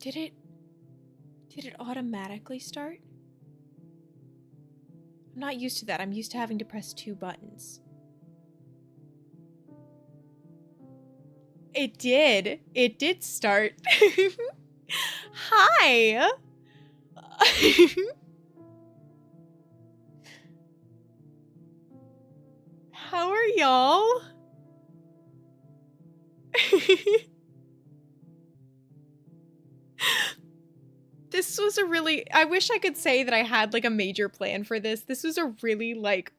Did it automatically start? I'm not used to that. I'm used to having to press 2 buttons. It did. It did start. Hi. How are y'all? This was a really, I wish I could say that I had like a major plan for this. This was a really like,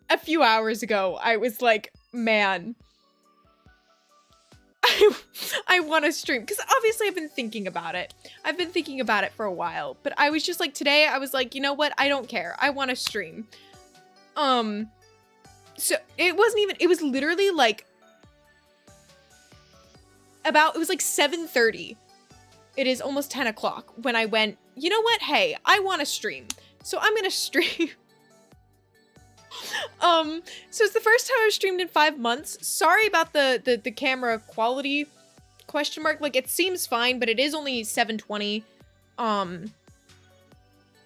a few hours ago, I was like, man, I want to stream. Because obviously I've been thinking about it. I've been thinking about it for a while. But I was just like, today I was like, you know what? I don't care. I want to stream. So it wasn't even, it was literally like, it was like 7:30. It is almost 10 o'clock when I went, you know what? Hey, I want to stream. So I'm going to stream. So it's the first time I've streamed in 5 months. Sorry about the camera quality question mark. Like, it seems fine, but it is only 720.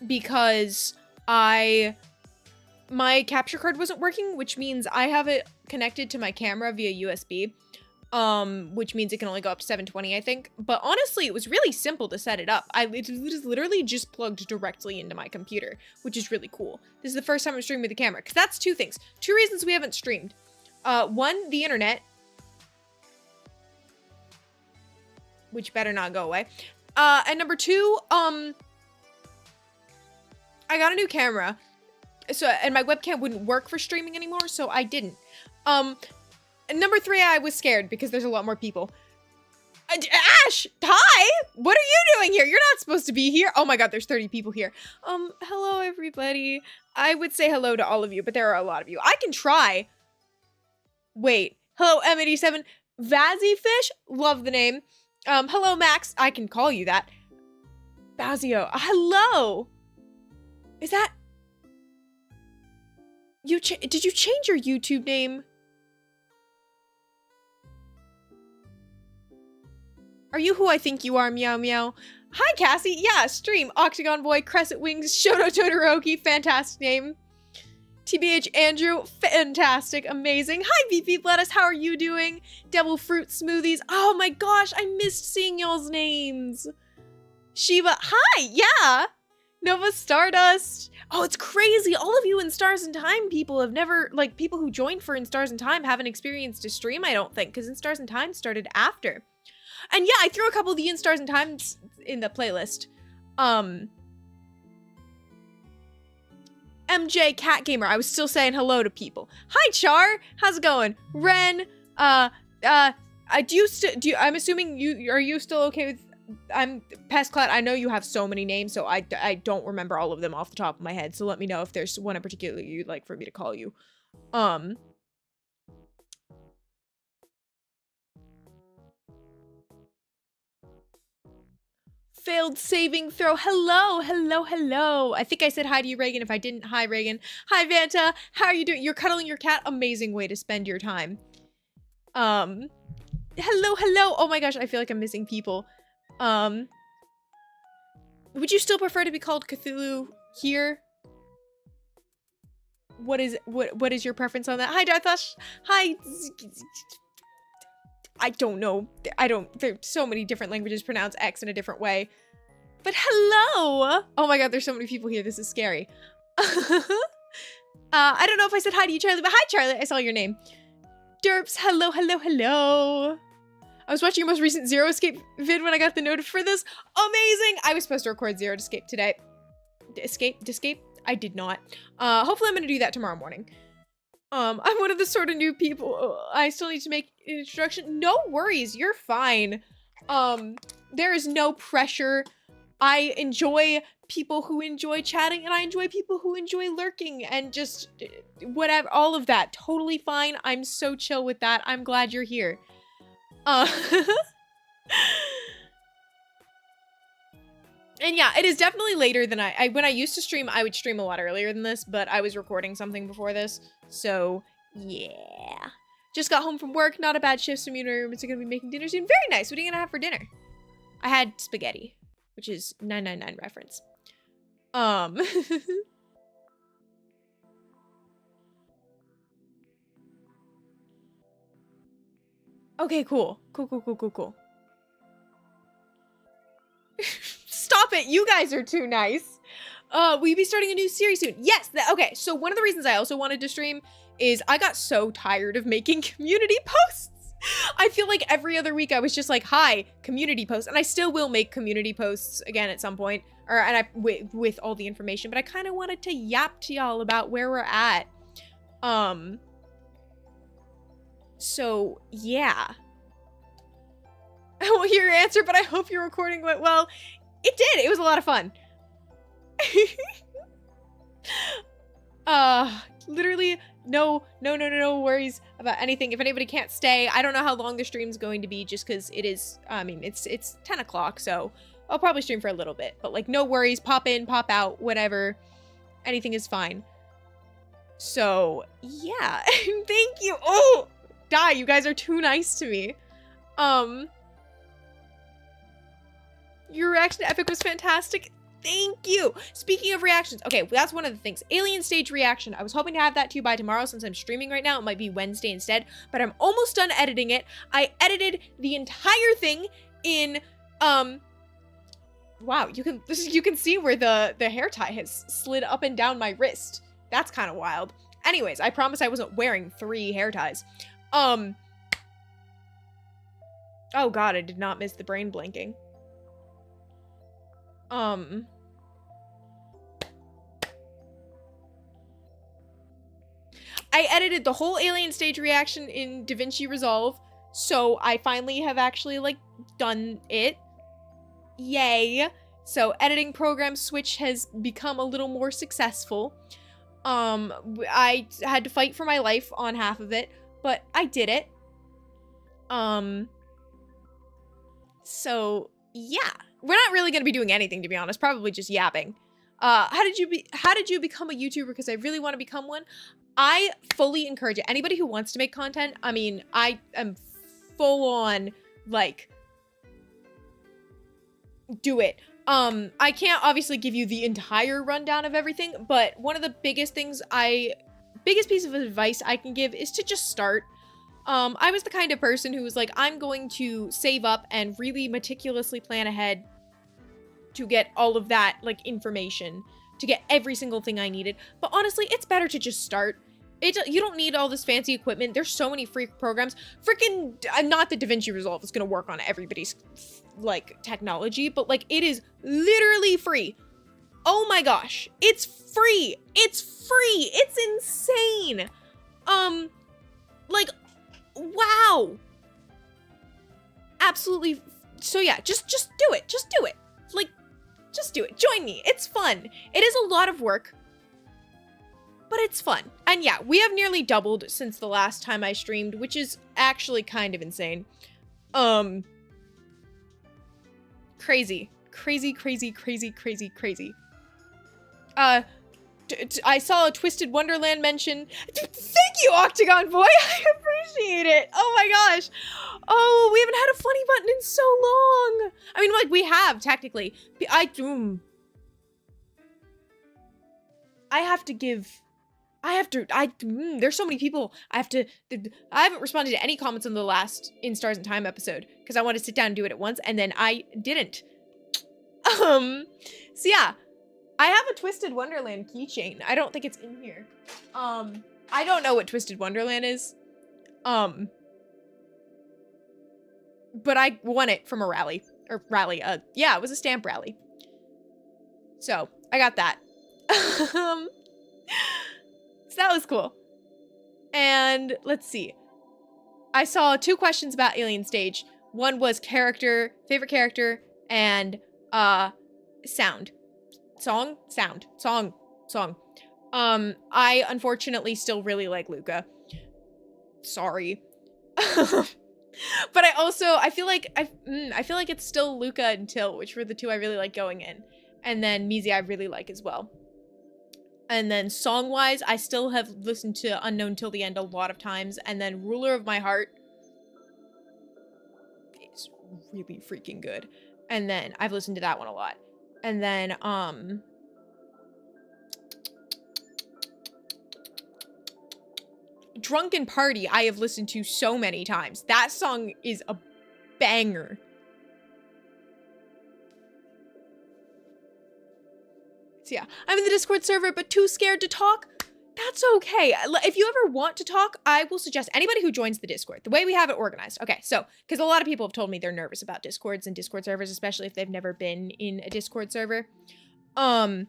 Because my capture card wasn't working, which means I have it connected to my camera via USB. Which means it can only go up to 720, I think. But honestly, it was really simple to set it up. It was literally just plugged directly into my computer, which is really cool. This is the first time I'm streaming with the camera, because that's 2 things. 2 reasons we haven't streamed. One, the internet, which better not go away. And number 2, I got a new camera, and my webcam wouldn't work for streaming anymore, so I didn't. And number 3, I was scared because there's a lot more people. Ash! Hi! What are you doing here? You're not supposed to be here. Oh my god, there's 30 people here. Hello everybody. I would say hello to all of you, but there are a lot of you. I can try. Wait. Hello M87. Vazzyfish? Love the name. Hello Max. I can call you that. Bazio. Hello! Is that... Did you change your YouTube name? Are you who I think you are, meow meow? Hi, Cassie. Yeah, stream. Octagon Boy, Crescent Wings, Shoto Todoroki, fantastic name. TBH Andrew, fantastic, amazing. Hi, VP Lettuce, how are you doing? Devil Fruit Smoothies. Oh my gosh, I missed seeing y'all's names. Shiva, hi, yeah. Nova Stardust. Oh, it's crazy. All of you in Stars and Time people have never, like, people who joined for In Stars and Time haven't experienced a stream, I don't think, because In Stars and Time started after. And yeah, I threw a couple of the In Stars and Times in the playlist. MJ Cat Gamer, I was still saying hello to people. Hi Char, how's it going? Ren, I'm assuming are you still okay with, Pestclat, I know you have so many names, so I don't remember all of them off the top of my head, so let me know if there's one in particular you'd like for me to call you. Failed saving throw. Hello, hello, hello. I think I said hi to you, Reagan. If I didn't, hi, Reagan. Hi, Vanta. How are you doing? You're cuddling your cat. Amazing way to spend your time. Hello, hello. Oh my gosh, I feel like I'm missing people. Would you still prefer to be called Cthulhu here? What is your preference on that? Hi, Darthush. Hi. I don't know. There's so many different languages pronounce X in a different way. But hello! Oh my god, there's so many people here. This is scary. I don't know if I said hi to you, Charlie, but hi, Charlie. I saw your name. Derps, hello, hello, hello. I was watching your most recent Zero Escape vid when I got the note for this. Amazing! I was supposed to record Zero Escape today. Escape? I did not. Hopefully I'm gonna do that tomorrow morning. I'm one of the sort of new people. I still need to make an introduction. No worries, you're fine. There is no pressure. I enjoy people who enjoy chatting, and I enjoy people who enjoy lurking, and just whatever, all of that. Totally fine. I'm so chill with that. I'm glad you're here. And yeah, it is definitely later than when I used to stream, I would stream a lot earlier than this, but I was recording something before this. So, yeah. Just got home from work. Not a bad shift. So me and my roommates are gonna be making dinner soon. Very nice. What are you gonna have for dinner? I had spaghetti, which is 999 reference. Okay, cool. Cool. Stop it. You guys are too nice. Will you be starting a new series soon? Yes. Okay. So one of the reasons I also wanted to stream is I got so tired of making community posts. I feel like every other week I was just like, hi, community posts. And I still will make community posts again at some point, with all the information, but I kind of wanted to yap to y'all about where we're at. So yeah. I won't hear your answer, but I hope your recording went well. It did. It was a lot of fun. Literally no worries about anything. If anybody can't stay, I don't know how long the stream's going to be, just because it is, I mean, it's 10 o'clock, so I'll probably stream for a little bit, but like no worries, pop in, pop out, whatever. Anything is fine. So yeah. Thank you. Oh, die, you guys are too nice to me. Your reaction to Epic was fantastic. Thank you. Speaking of reactions, okay, well, that's one of the things. Alien stage reaction. I was hoping to have that to you by tomorrow since I'm streaming right now. It might be Wednesday instead, but I'm almost done editing it. I edited the entire thing in, wow, you can see where the hair tie has slid up and down my wrist. That's kind of wild. Anyways, I promise I wasn't wearing 3 hair ties. Oh God, I did not miss the brain blinking. I edited the whole alien stage reaction in DaVinci Resolve, so I finally have actually, like, done it. Yay. So editing program switch has become a little more successful. I had to fight for my life on half of it, but I did it. So yeah, we're not really going to be doing anything, to be honest, probably just yapping. How did you become a YouTuber? Because I really want to become one. I fully encourage it. Anybody who wants to make content, I mean, I am full on, like, do it. I can't obviously give you the entire rundown of everything, but one of the biggest piece of advice I can give is to just start. I was the kind of person who was like, I'm going to save up and really meticulously plan ahead to get all of that, like, information, to get every single thing I needed. But honestly, it's better to just start. You don't need all this fancy equipment. There's so many free programs. Freaking, not that DaVinci Resolve is gonna work on everybody's, like, technology, but, like, it is literally free. Oh my gosh, it's free. It's free. It's insane. Like, wow. Absolutely. So yeah, just do it. Just do it. Like, just do it. Join me. It's fun. It is a lot of work, but it's fun. And yeah, we have nearly doubled since the last time I streamed, which is actually kind of insane. Crazy. I saw a Twisted Wonderland mention. Thank you, Octagon Boy. I appreciate it. Oh my gosh. Oh, we haven't had a funny button in so long. I mean, like, we have technically. There's so many people. I haven't responded to any comments on the last In Stars and Time episode because I wanted to sit down and do it at once, and then I didn't. So yeah, I have a Twisted Wonderland keychain. I don't think it's in here. I don't know what Twisted Wonderland is. But I won it from a rally. Yeah, it was a stamp rally. So, I got that. So that was cool. And let's see. I saw 2 questions about Alien Stage. One was favorite character, and sound. Song. I unfortunately still really like Luca. Sorry. But I feel like it's still Luca and Till, which were the 2 I really like going in. And then Mizi I really like as well. And then song-wise, I still have listened to Unknown Till the End a lot of times. And then Ruler of My Heart is really freaking good. And then I've listened to that one a lot. And then, Drunken Party, I have listened to so many times. That song is a banger. So yeah, I'm in the Discord server, but too scared to talk. That's okay. If you ever want to talk, I will suggest anybody who joins the Discord, the way we have it organized. Okay, so, because a lot of people have told me they're nervous about Discords and Discord servers, especially if they've never been in a Discord server. I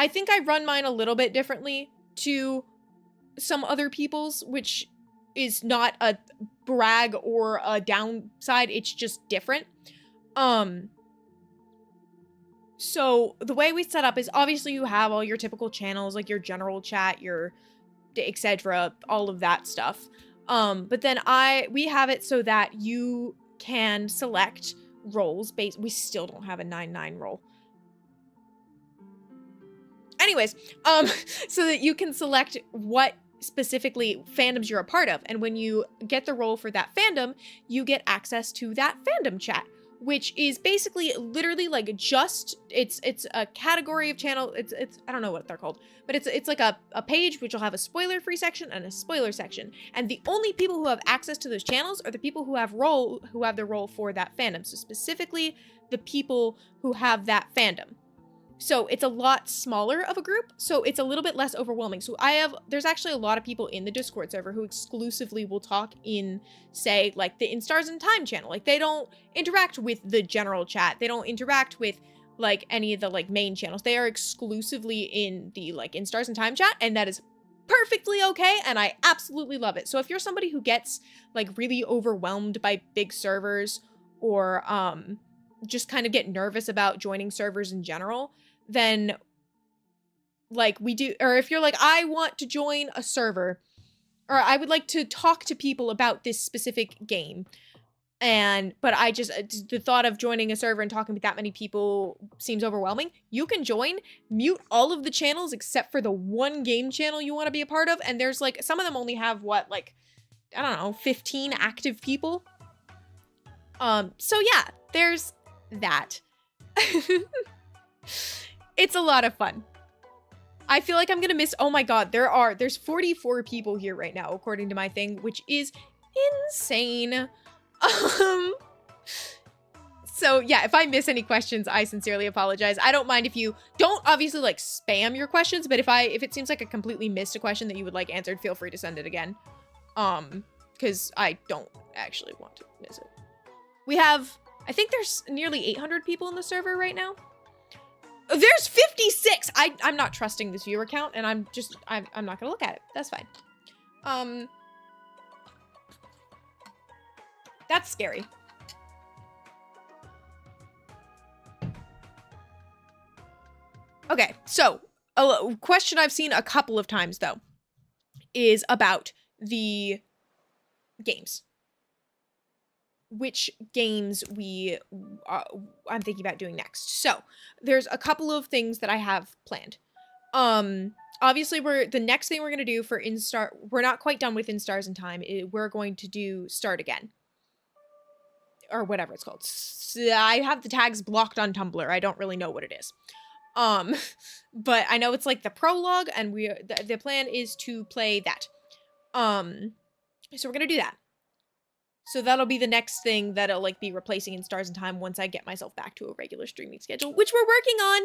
think I run mine a little bit differently to some other people's, which is not a brag or a downside. It's just different. So the way we set up is obviously you have all your typical channels, like your general chat, your etc., all of that stuff. But then we have it so that you can select roles based. We still don't have a 9-9 role. Anyways, so that you can select what specifically fandoms you're a part of. And when you get the role for that fandom, you get access to that fandom chat, which is basically literally like just, it's a category of channel. It's I don't know what they're called, but it's like a page which will have a spoiler-free section and a spoiler section. And the only people who have access to those channels are the people who have their role for that fandom. So specifically the people who have that fandom. So it's a lot smaller of a group, so it's a little bit less overwhelming. So there's actually a lot of people in the Discord server who exclusively will talk in, say, like the In Stars and Time channel. Like they don't interact with the general chat. They don't interact with like any of the like main channels. They are exclusively in the like In Stars and Time chat, and that is perfectly okay, and I absolutely love it. So if you're somebody who gets like really overwhelmed by big servers or just kind of get nervous about joining servers in general, then like we do, or if you're like, I want to join a server, or I would like to talk to people about this specific game, but I just, the thought of joining a server and talking with that many people seems overwhelming, you can join, mute all of the channels except for the one game channel you want to be a part of, and there's like, some of them only have what, like, I don't know, 15 active people. So yeah, there's that. It's a lot of fun. I feel like I'm gonna miss, oh my god, there's 44 people here right now, according to my thing, which is insane. So yeah, if I miss any questions, I sincerely apologize. I don't mind if you don't obviously like spam your questions, but if it seems like I completely missed a question that you would like answered, feel free to send it again. Because I don't actually want to miss it. We have, I think there's nearly 800 people in the server right now. There's 56! I'm not trusting this viewer count, and I'm not gonna look at it. That's fine. That's scary. Okay, so, a question I've seen a couple of times, though, is about the games. Which games I'm thinking about doing next. So there's a couple of things that I have planned. Obviously the next thing we're going to do for we're not quite done with In Stars in Time. We're going to do Start Again. Or whatever it's called. I have the tags blocked on Tumblr. I don't really know what it is. But I know it's like the prologue, and the plan is to play that. So we're going to do that. So that'll be the next thing that'll like be replacing In Stars in Time once I get myself back to a regular streaming schedule, which we're working on.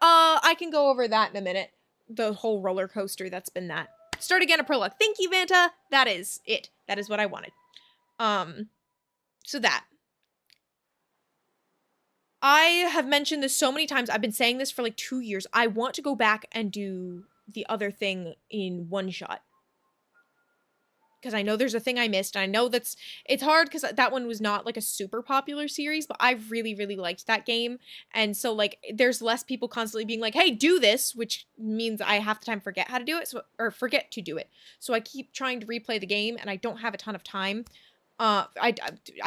I can go over that in a minute. The whole roller coaster that's been that. Start Again, a prologue. Thank you, Vanta. That is it. That is what I wanted. So that. I have mentioned this so many times. I've been saying this for like 2 years. I want to go back and do the other thing in one shot. Because I know there's a thing I missed, and I know it's hard because that one was not like a super popular series, but I really, really liked that game. And so like there's less people constantly being like, hey, do this, which means I half the time forget how to do it, or forget to do it. So I keep trying to replay the game, and I don't have a ton of time. I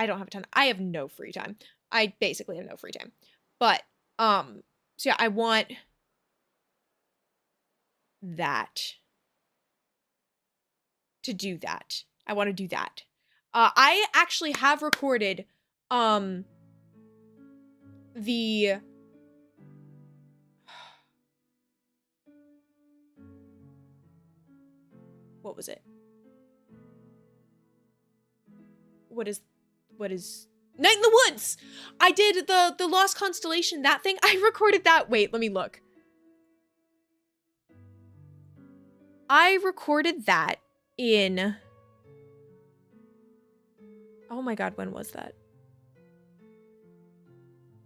don't have a ton. I have no free time. I basically have no free time. But so yeah, I want that. To do that. I want to do that. I actually have recorded, the... What was it? What is Night in the Woods? I did the Lost Constellation, that thing. I recorded that. Wait, let me look. I recorded that in... Oh my god, when was that?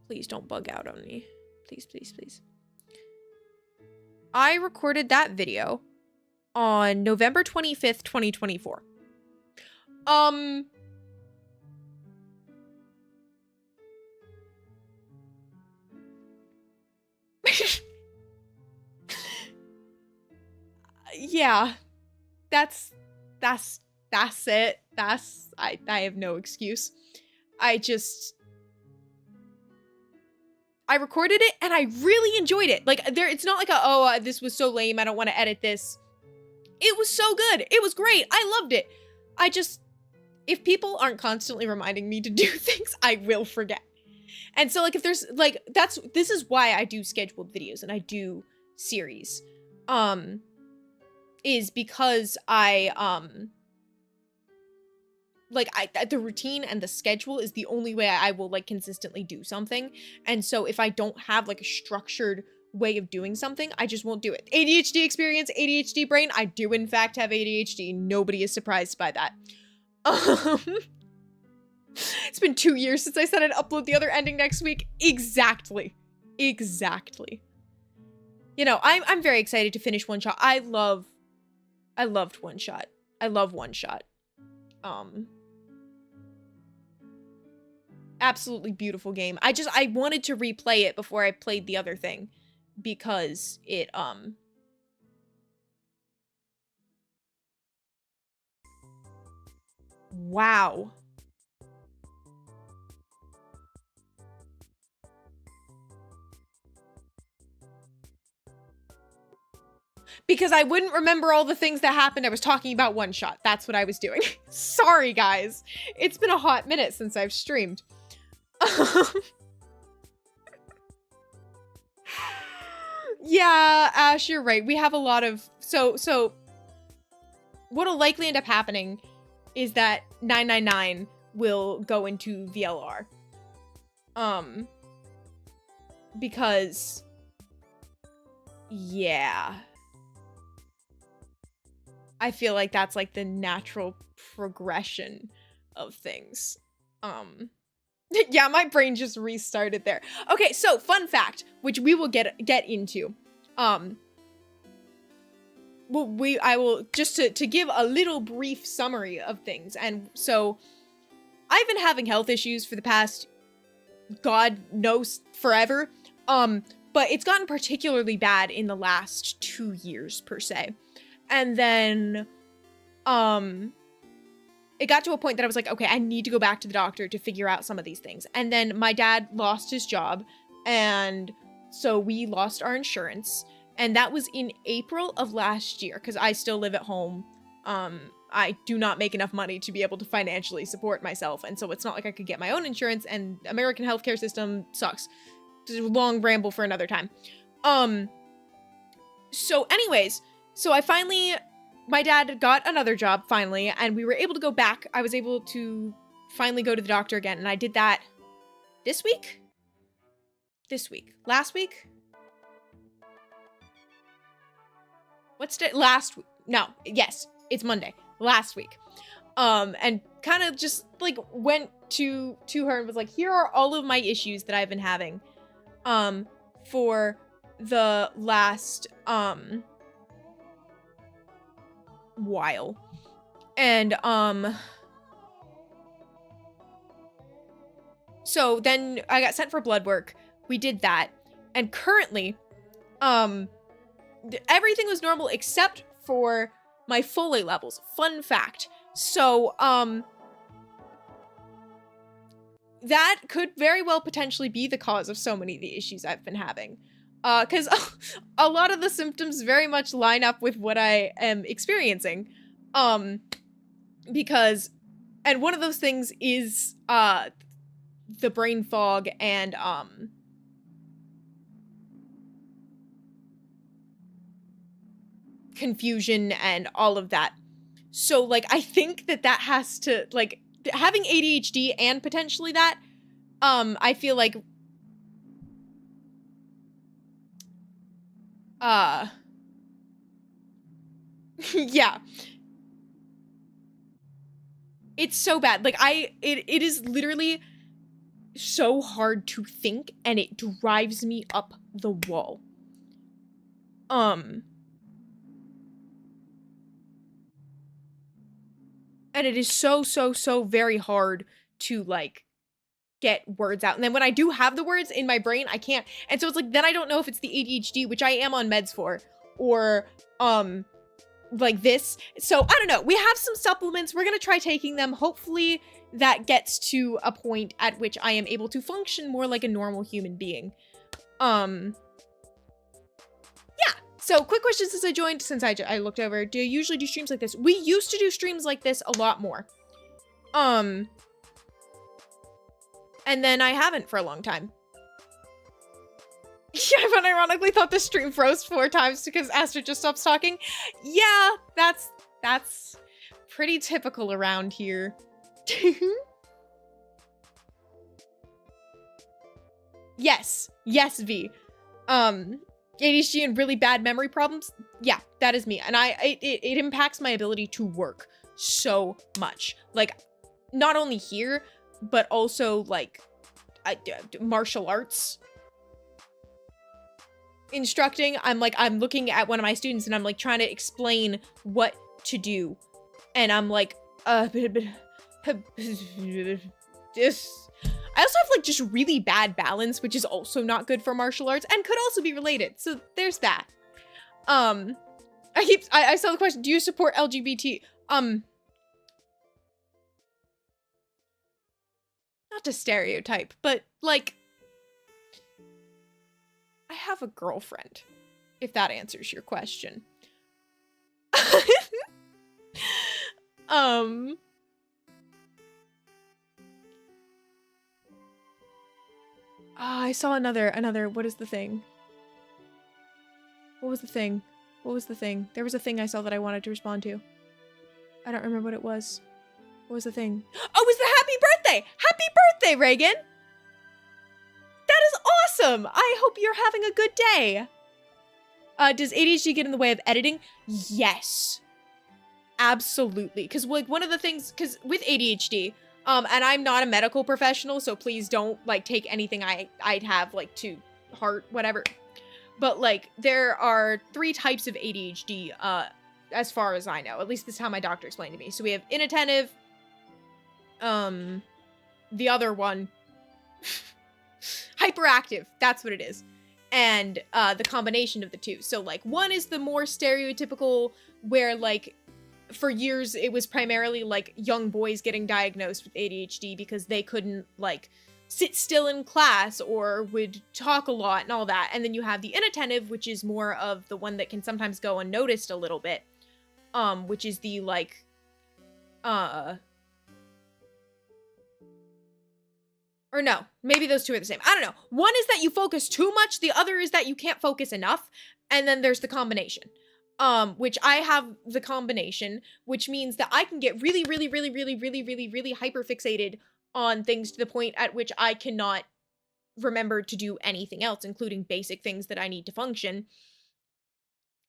Please don't bug out on me. Please, please, please. I recorded that video on November 25th, 2024. Yeah. That's it. I have no excuse. I recorded it and I really enjoyed it. Like, it's not like this was so lame, I don't want to edit this. It was so good. It was great. I loved it. If people aren't constantly reminding me to do things, I will forget. And so, like, if there's, like, this is why I do scheduled videos and I do series. Is because the routine and the schedule is the only way I will, like, consistently do something. And so if I don't have, like, a structured way of doing something, I just won't do it. ADHD experience, ADHD brain. I do, in fact, have ADHD. Nobody is surprised by that. It's been 2 years since I said I'd upload the other ending next week. Exactly. Exactly. You know, I'm very excited to finish One Shot. I loved One Shot. I love One Shot. Absolutely beautiful game. I wanted to replay it before I played the other thing because it, wow. Because I wouldn't remember all the things that happened. I was talking about One Shot. That's what I was doing. Sorry, guys. It's been a hot minute since I've streamed. Yeah, Ash, you're right. We have a lot of... So what'll likely end up happening is that 999 will go into VLR. Because... yeah... I feel like that's, like, the natural progression of things. Yeah, my brain just restarted there. Okay, so, fun fact, which we will get into. I will, just to give a little brief summary of things. And so, I've been having health issues for the past, God knows, forever. But it's gotten particularly bad in the last 2 years, per se. And then, it got to a point that I was like, okay, I need to go back to the doctor to figure out some of these things. And then my dad lost his job, and so we lost our insurance. And that was in April of last year, because I still live at home. I do not make enough money to be able to financially support myself, and so it's not like I could get my own insurance, and American healthcare system sucks. It's a long ramble for another time. So anyways... So my dad got another job finally, and we were able to go back. I was able to finally go to the doctor again, and I did that this week? This week. Last week? What's today? Last week. No, yes, it's Monday. Last week. And kind of just, like, went to her and was like, here are all of my issues that I've been having, for the last, while. And so then I got sent for blood work. We did that, and currently everything was normal except for my folate levels. Fun fact. So that could very well potentially be the cause of so many of the issues I've been having. Because a lot of the symptoms very much line up with what I am experiencing. Because, and one of those things is, the brain fog and, confusion and all of that. So, like, I think that has to, like, having ADHD and potentially that, I feel like, yeah. It's so bad. Like, it is literally so hard to think, and it drives me up the wall. And it is so very hard to, like, get words out. And then when I do have the words in my brain, I can't. And so it's like, then I don't know if it's the ADHD, which I am on meds for, or, like this. So I don't know. We have some supplements. We're going to try taking them. Hopefully that gets to a point at which I am able to function more like a normal human being. Yeah. So quick question since I joined, since I looked over. Do you usually do streams like this? We used to do streams like this a lot more. And then I haven't for a long time. Yeah, but ironically thought the stream froze 4 times because Aster just stops talking. Yeah, that's pretty typical around here. Yes, V. ADHD and really bad memory problems. Yeah, that is me. And it impacts my ability to work so much. Like, not only here, but also, like, martial arts instructing. I'm looking at one of my students and I'm like trying to explain what to do. And I'm like, this. I also have like just really bad balance, which is also not good for martial arts and could also be related. So there's that. I saw the question, do you support LGBT? Not to stereotype, but like, I have a girlfriend, if that answers your question. I saw another, what is the thing? What was the thing? What was the thing? There was a thing I saw that I wanted to respond to. I don't remember what it was. What was the thing? Oh, it was the happy birthday! Happy birthday, Reagan! That is awesome! I hope you're having a good day. Does ADHD get in the way of editing? Yes. Absolutely. Because, like, one of the things, because with ADHD, and I'm not a medical professional, so please don't, like, take anything I'd have, like, to heart, whatever. But, like, there are 3 types of ADHD, as far as I know. At least this is how my doctor explained to me. So we have inattentive, the other one, hyperactive, that's what it is. And, the combination of the 2. So, like, one is the more stereotypical, where, like, for years, it was primarily, like, young boys getting diagnosed with ADHD because they couldn't, like, sit still in class or would talk a lot and all that. And then you have the inattentive, which is more of the one that can sometimes go unnoticed a little bit, which is the, like, or no, maybe those 2 are the same. I don't know. One is that you focus too much. The other is that you can't focus enough. And then there's the combination. Which I have the combination, which means that I can get really hyper fixated on things to the point at which I cannot remember to do anything else, including basic things that I need to function.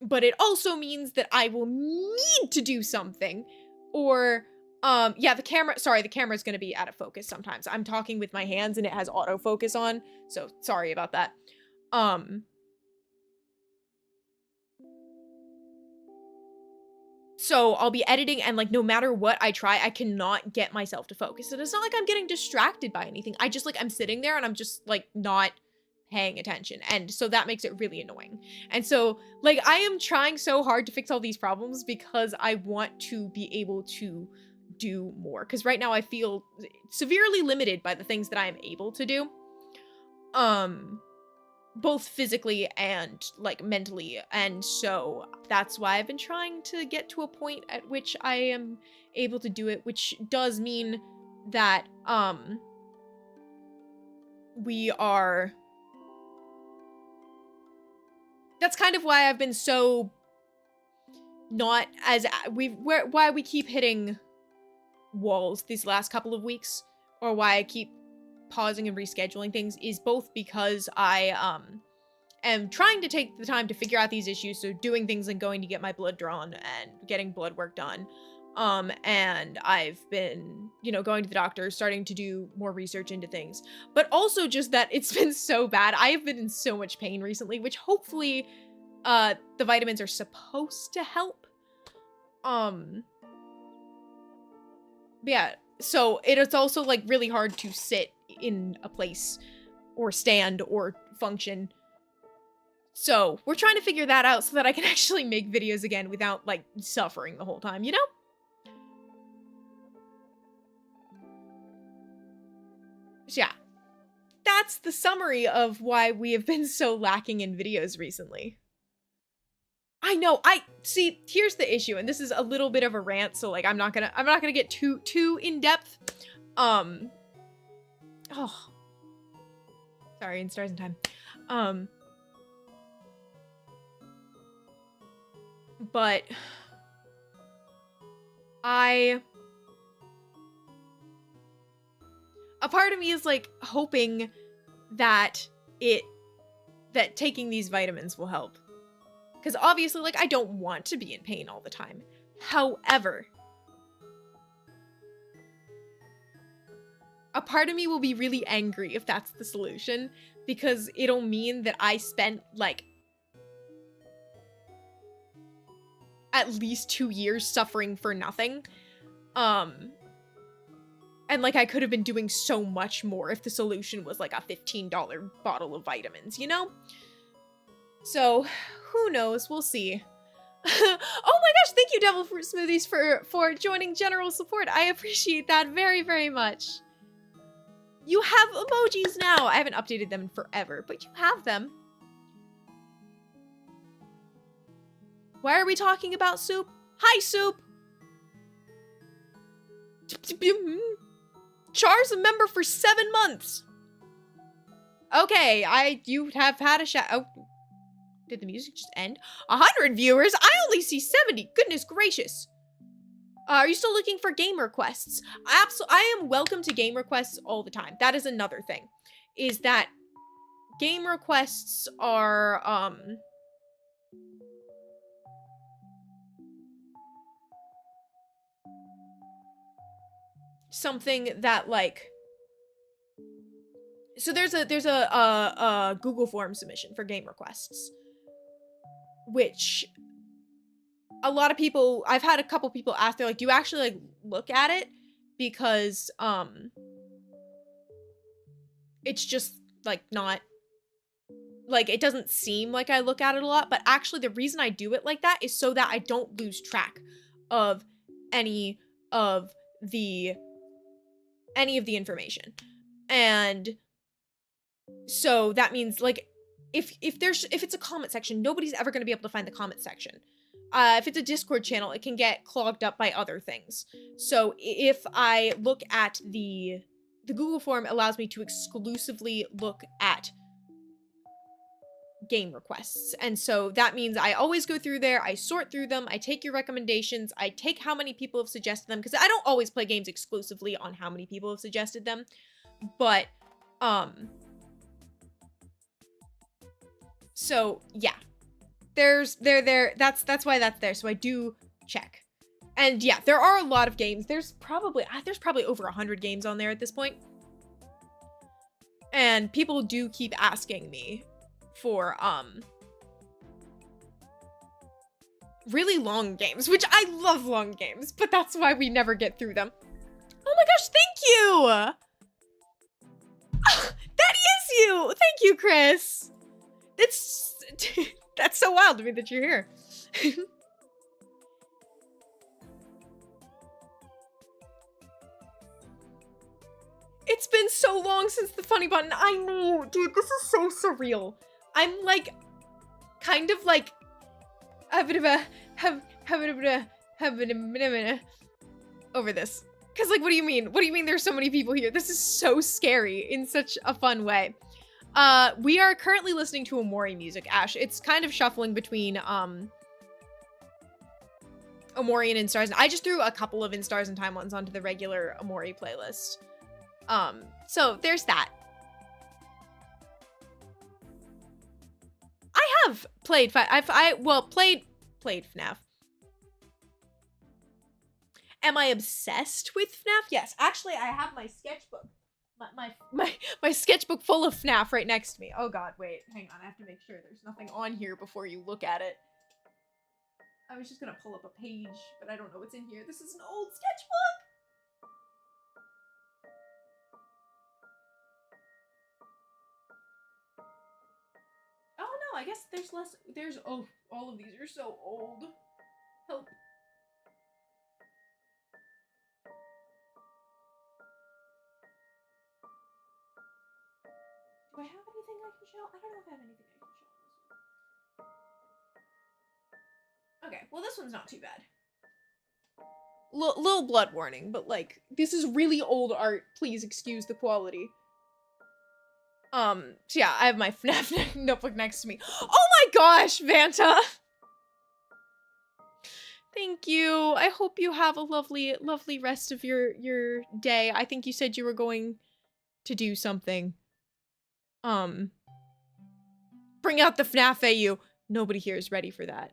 But it also means that I will need to do something, or, yeah, the camera's gonna be out of focus sometimes. I'm talking with my hands and it has autofocus on, so sorry about that. So I'll be editing and, like, no matter what I try, I cannot get myself to focus. And it's not like I'm getting distracted by anything. I just, like, I'm sitting there and I'm just, like, not paying attention. And so that makes it really annoying. And so, like, I am trying so hard to fix all these problems because I want to be able to do more. Because right now I feel severely limited by the things that I am able to do. both physically and like mentally. And so that's why I've been trying to get to a point at which I am able to do it, which does mean that that's kind of why I've been so not as why we keep hitting walls these last couple of weeks, or why I keep pausing and rescheduling things, is both because I am trying to take the time to figure out these issues, so doing things like going to get my blood drawn and getting blood work done. And I've been, you know, going to the doctor, starting to do more research into things, but also just that it's been so bad. I have been in so much pain recently, which hopefully the vitamins are supposed to help. But yeah, so it's also like really hard to sit in a place or stand or function. So we're trying to figure that out so that I can actually make videos again without like suffering the whole time, you know? So yeah, that's the summary of why we have been so lacking in videos recently. I know, see, here's the issue, and this is a little bit of a rant, so like I'm not gonna get too in depth. Oh, sorry, in Stars and Time. But a part of me is like hoping that taking these vitamins will help. Because obviously, like, I don't want to be in pain all the time. However, a part of me will be really angry if that's the solution, because it'll mean that I spent like at least 2 years suffering for nothing. And like I could have been doing so much more if the solution was like a $15 bottle of vitamins, you know? So, who knows? We'll see. Oh my gosh, thank you, Devil Fruit Smoothies, for joining general support. I appreciate that very, very much. You have emojis now. I haven't updated them in forever, but you have them. Why are we talking about Soup? Hi, Soup! Char's a member for 7 months. Okay, you have had a shout. Oh, did the music just end? 100 viewers? I only see 70. Goodness gracious. Are you still looking for game requests? I am welcome to game requests all the time. That is another thing. Is that game requests are, something that like, so there's a Google form submission for game requests, which a lot of people, I've had a couple people ask, they're like, do you actually like look at it? Because it's just like not, like it doesn't seem like I look at it a lot, but actually the reason I do it like that is so that I don't lose track of any of the information. And so that means like if it's a comment section, nobody's ever going to be able to find the comment section. If it's a Discord channel, it can get clogged up by other things. So if I look at the Google form, allows me to exclusively look at game requests. And so that means I always go through there, I sort through them, I take your recommendations, I take how many people have suggested them, because I don't always play games exclusively on how many people have suggested them, but so yeah, that's why that's there. So I do check. And yeah, there are a lot of games. There's probably over 100 games on there at this point. And people do keep asking me for really long games, which I love long games, but that's why we never get through them. Oh my gosh, thank you! That is you! Thank you, Chris! That's so wild to me that you're here. It's been so long since the funny button. I know, dude, this is so surreal. I'm like, kind of like, over this. Cause like, what do you mean? What do you mean there's so many people here? This is so scary in such a fun way. We are currently listening to Omori music, Ash. It's kind of shuffling between, Omori and In Stars. And I just threw a couple of In Stars and Time ones onto the regular Omori playlist. So there's that. I have played, played FNAF. Am I obsessed with FNAF? Yes, actually I have my sketchbook. My sketchbook full of FNAF right next to me. Oh god, wait, hang on, I have to make sure there's nothing on here before you look at it. I was just gonna pull up a page, but I don't know what's in here. This is an old sketchbook! Oh no, I guess there's less, oh, all of these are so old. Help. Do I have anything I can show? I don't know if I have anything I can show on this one. Okay, well this one's not too bad. Little blood warning, but like, this is really old art. Please excuse the quality. So yeah, I have my FNAF notebook next to me. Oh my gosh, Vanta! Thank you. I hope you have a lovely, lovely rest of your day. I think you said you were going to do something. Bring out the FNAF AU. Nobody here is ready for that.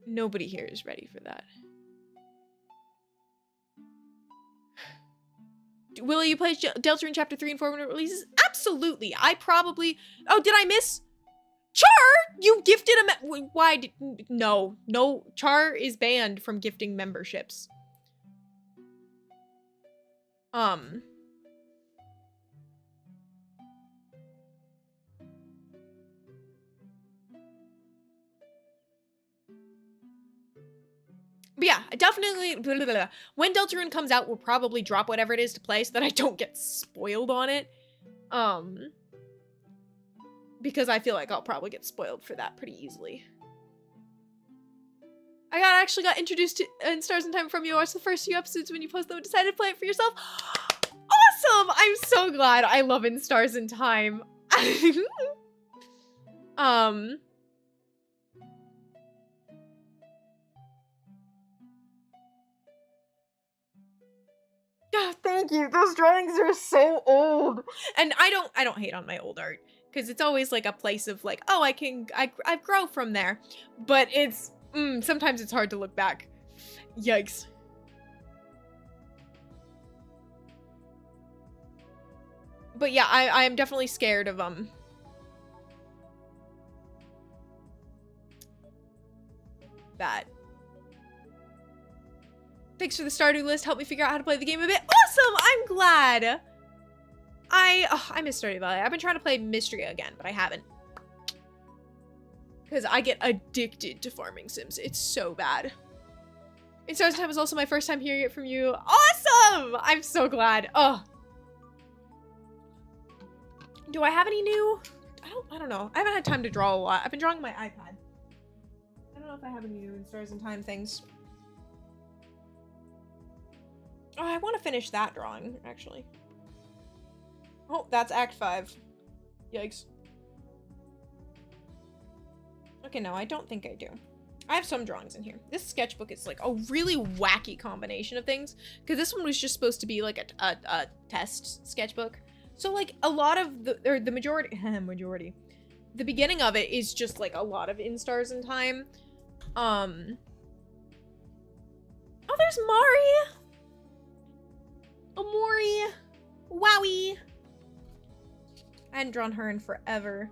Nobody here is ready for that. Will you play Deltarune Chapter 3 and 4 when it releases? Absolutely. I probably... Oh, did I miss? Char! You gifted a... Why did... No. No. Char is banned from gifting memberships. But yeah, definitely, blah, blah, blah. When Deltarune comes out, we'll probably drop whatever it is to play so that I don't get spoiled on it. Because I feel like I'll probably get spoiled for that pretty easily. I actually got introduced to In Stars and Time from you. I watched the first few episodes when you posted them and decided to play it for yourself. Awesome! I'm so glad. I love In Stars and Time. Thank you. Those drawings are so old. And I don't hate on my old art because it's always like a place of like, oh, I grow from there. But it's sometimes it's hard to look back. Yikes. But yeah, I am definitely scared of that. Thanks for the Stardew list. Help me figure out how to play the game a bit. Awesome! I'm glad. I miss Stardew Valley. I've been trying to play Mystery again, but I haven't. Because I get addicted to farming sims. It's so bad. In Stars Time was also my first time hearing it from you. Awesome! I'm so glad. Oh. Do I have any new? I don't know. I haven't had time to draw a lot. I've been drawing on my iPad. I don't know if I have any new In Stars and Time things. Oh, I want to finish that drawing, actually. Oh, that's Act 5. Yikes. Okay, no, I don't think I do. I have some drawings in here. This sketchbook is like a really wacky combination of things. Because this one was just supposed to be like a test sketchbook. So like a lot of the majority, the beginning of it is just like a lot of In Stars and Time. Oh, there's Mari! Omori! Wowie! I hadn't drawn her in forever.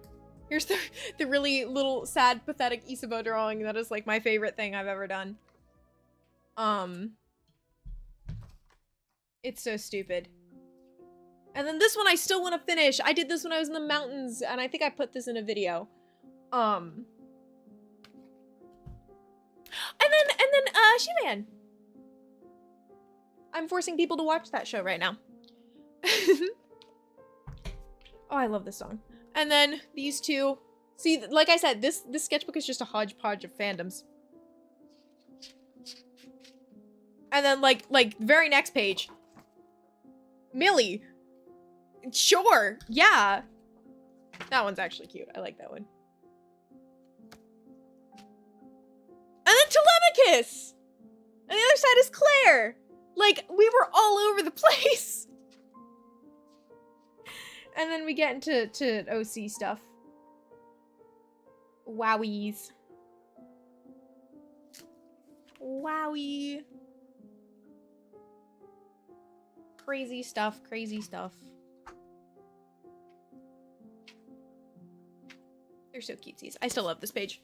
Here's the really little sad, pathetic Isabeau drawing that is like my favorite thing I've ever done. It's so stupid. And then this one I still want to finish. I did this when I was in the mountains, and I think I put this in a video. And then She-Man. I'm forcing people to watch that show right now. Oh, I love this song. And then these two. See, like I said, this sketchbook is just a hodgepodge of fandoms. And then like very next page. Millie. Sure. Yeah. That one's actually cute. I like that one. And then Telemachus! And the other side is Claire. Like, we were all over the place. And then we get into OC stuff. Wowies. Wowie. Crazy stuff, crazy stuff. They're so cutesies. I still love this page.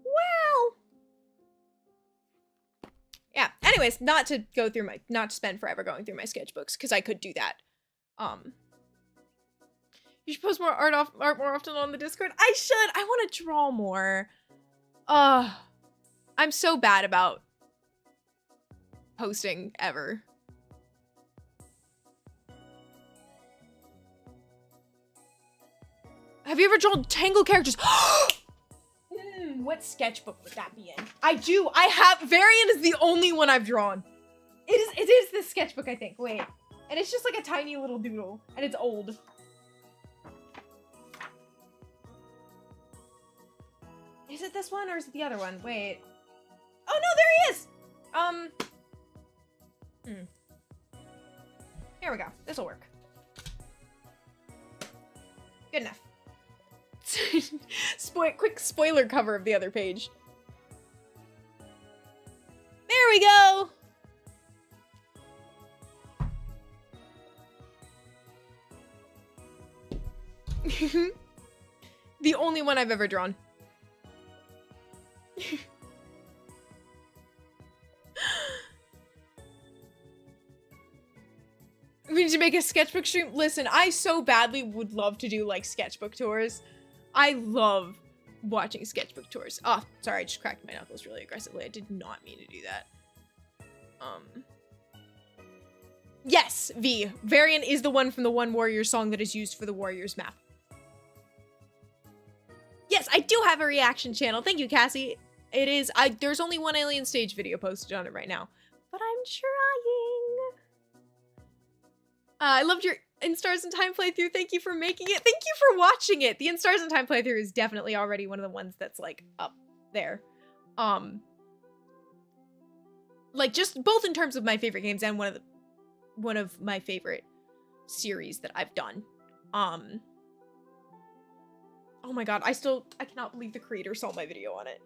Wow. Yeah, anyways, not to spend forever going through my sketchbooks, because I could do that. You should post more art more often on the Discord. I should. I want to draw more. I'm so bad about posting ever. Have you ever drawn Tangle characters? What sketchbook would that be in? I do. I have. Varian is the only one I've drawn. It is this sketchbook, I think. Wait. And it's just like a tiny little doodle. And it's old. Is it this one or is it the other one? Wait. Oh no, there he is! Here we go. This'll work. Good enough. Quick spoiler cover of the other page. There we go! The only one I've ever drawn. We need to make a sketchbook stream. Listen, I so badly would love to do like sketchbook tours. I love watching sketchbook tours. Oh, sorry, I just cracked my knuckles really aggressively. I did not mean to do that. Yes, V. Varian is the one from the One Warrior song that is used for the Warriors map. Yes, I do have a reaction channel. Thank you, Cassie. It is, there's only one Alien Stage video posted on it right now, but I'm trying. I loved your In Stars and Time playthrough. Thank you for making it. Thank you for watching it. The In Stars and Time playthrough is definitely already one of the ones that's like up there. Like just both in terms of my favorite games and one of my favorite series that I've done. Oh my god, I cannot believe the creator saw my video on it.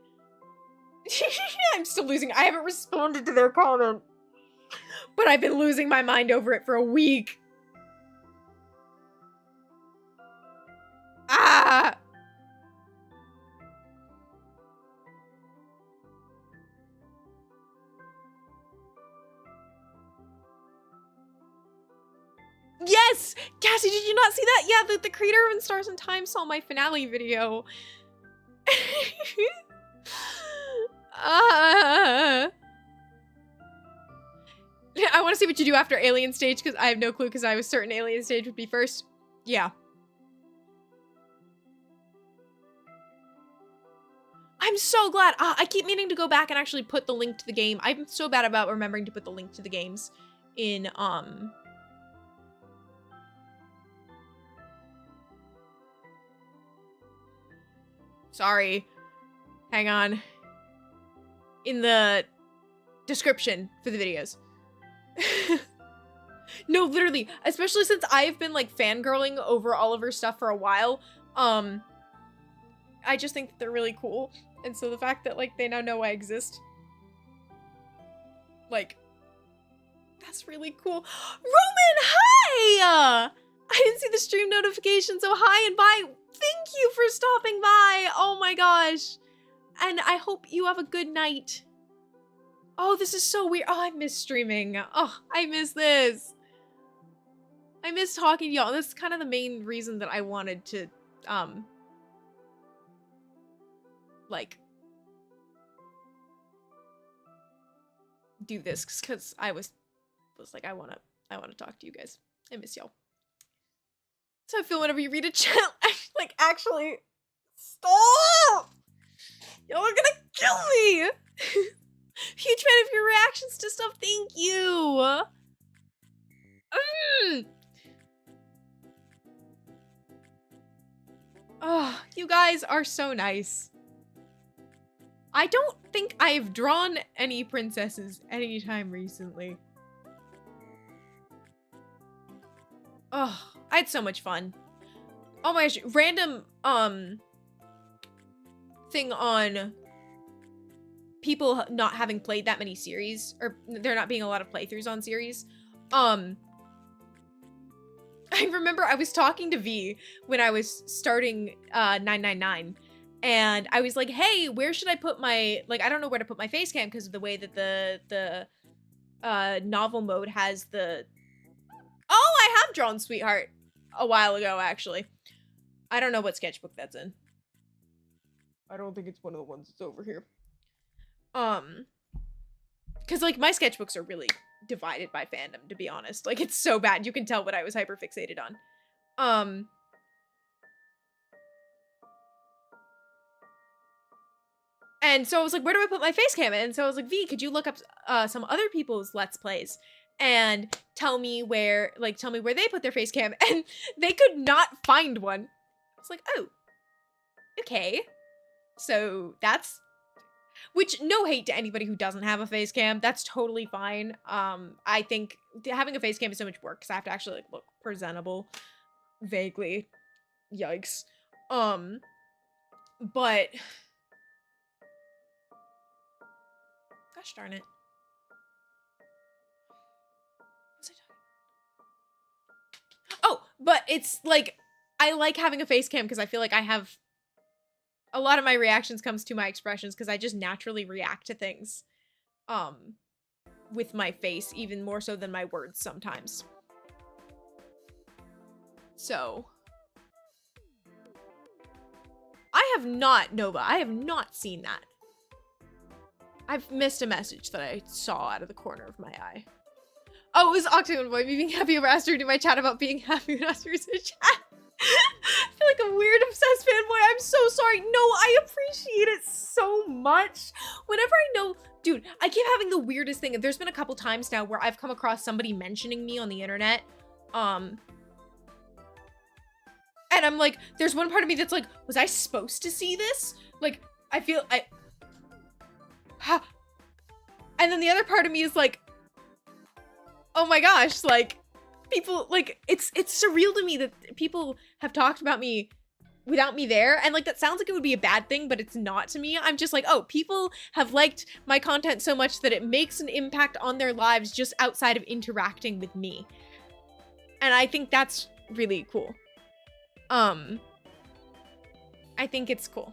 I'm still losing. I haven't responded to their comment. But I've been losing my mind over it for a week. Ah! Yes! Cassie, did you not see that? Yeah, the creator of In Stars and Time saw my finale video. I want to see what you do after Alien Stage, because I have no clue, because I was certain Alien Stage would be first. Yeah. I'm so glad. I keep meaning to go back and actually put the link to the game. I'm so bad about remembering to put the link to the games in, Sorry. Hang on. In the description for the videos. No, literally, especially since I've been like fangirling over all of her stuff for a while, I just think that they're really cool. And so the fact that like they now know I exist, like, that's really cool. Roman, hi! I didn't see the stream notification, so hi and bye. Thank you for stopping by. Oh my gosh. And I hope you have a good night. Oh, this is so weird. Oh, I miss streaming. Oh, I miss this. I miss talking to y'all. That's kind of the main reason that I wanted to, like, do this, because I was like, I want to talk to you guys. I miss y'all. So I feel whenever you read a chat, like, actually, stop! Y'all are gonna kill me! Huge fan of your reactions to stuff, thank you! Oh, you guys are so nice. I don't think I've drawn any princesses anytime recently. Oh, I had so much fun. Oh my gosh, random, thing on people not having played that many series, or there not being a lot of playthroughs on series. I remember I was talking to V when I was starting 999, and I was like, hey, where should I put my, like, I don't know where to put my face cam because of the way that the novel mode has the, oh, I have drawn Sweetheart a while ago, actually. I don't know what sketchbook that's in. I don't think it's one of the ones that's over here. Because, like, my sketchbooks are really divided by fandom, to be honest. Like, it's so bad. You can tell what I was hyperfixated on. And so I was like, where do I put my face cam? And so I was like, V, could you look up some other people's Let's Plays and tell me where they put their face cam? And they could not find one. I was like, oh, okay. So that's, which, no hate to anybody who doesn't have a face cam. That's totally fine. I think having a face cam is so much work because I have to actually, like, look presentable. Vaguely. Yikes. But gosh darn it. What was I talking about? Oh, but it's like, I like having a face cam because I feel like I have a lot of my reactions comes to my expressions because I just naturally react to things with my face, even more so than my words sometimes. So I have not, Nova, I have not seen that. I've missed a message that I saw out of the corner of my eye. Oh, it was Octagon Boy, me being happy over Aster in my chat about being happy when Aster is in chat. I feel like a weird obsessed fanboy. I'm so sorry. No, I appreciate it so much. Whenever I know, dude, I keep having the weirdest thing. There's been a couple times now where I've come across somebody mentioning me on the internet. And I'm like, there's one part of me that's like, was I supposed to see this? Like, I feel, and then the other part of me is like, oh my gosh, like, people, like, it's surreal to me that people have talked about me without me there, and, like, that sounds like it would be a bad thing, but it's not to me. I'm just like, oh, people have liked my content so much that it makes an impact on their lives just outside of interacting with me. And I think that's really cool. I think it's cool.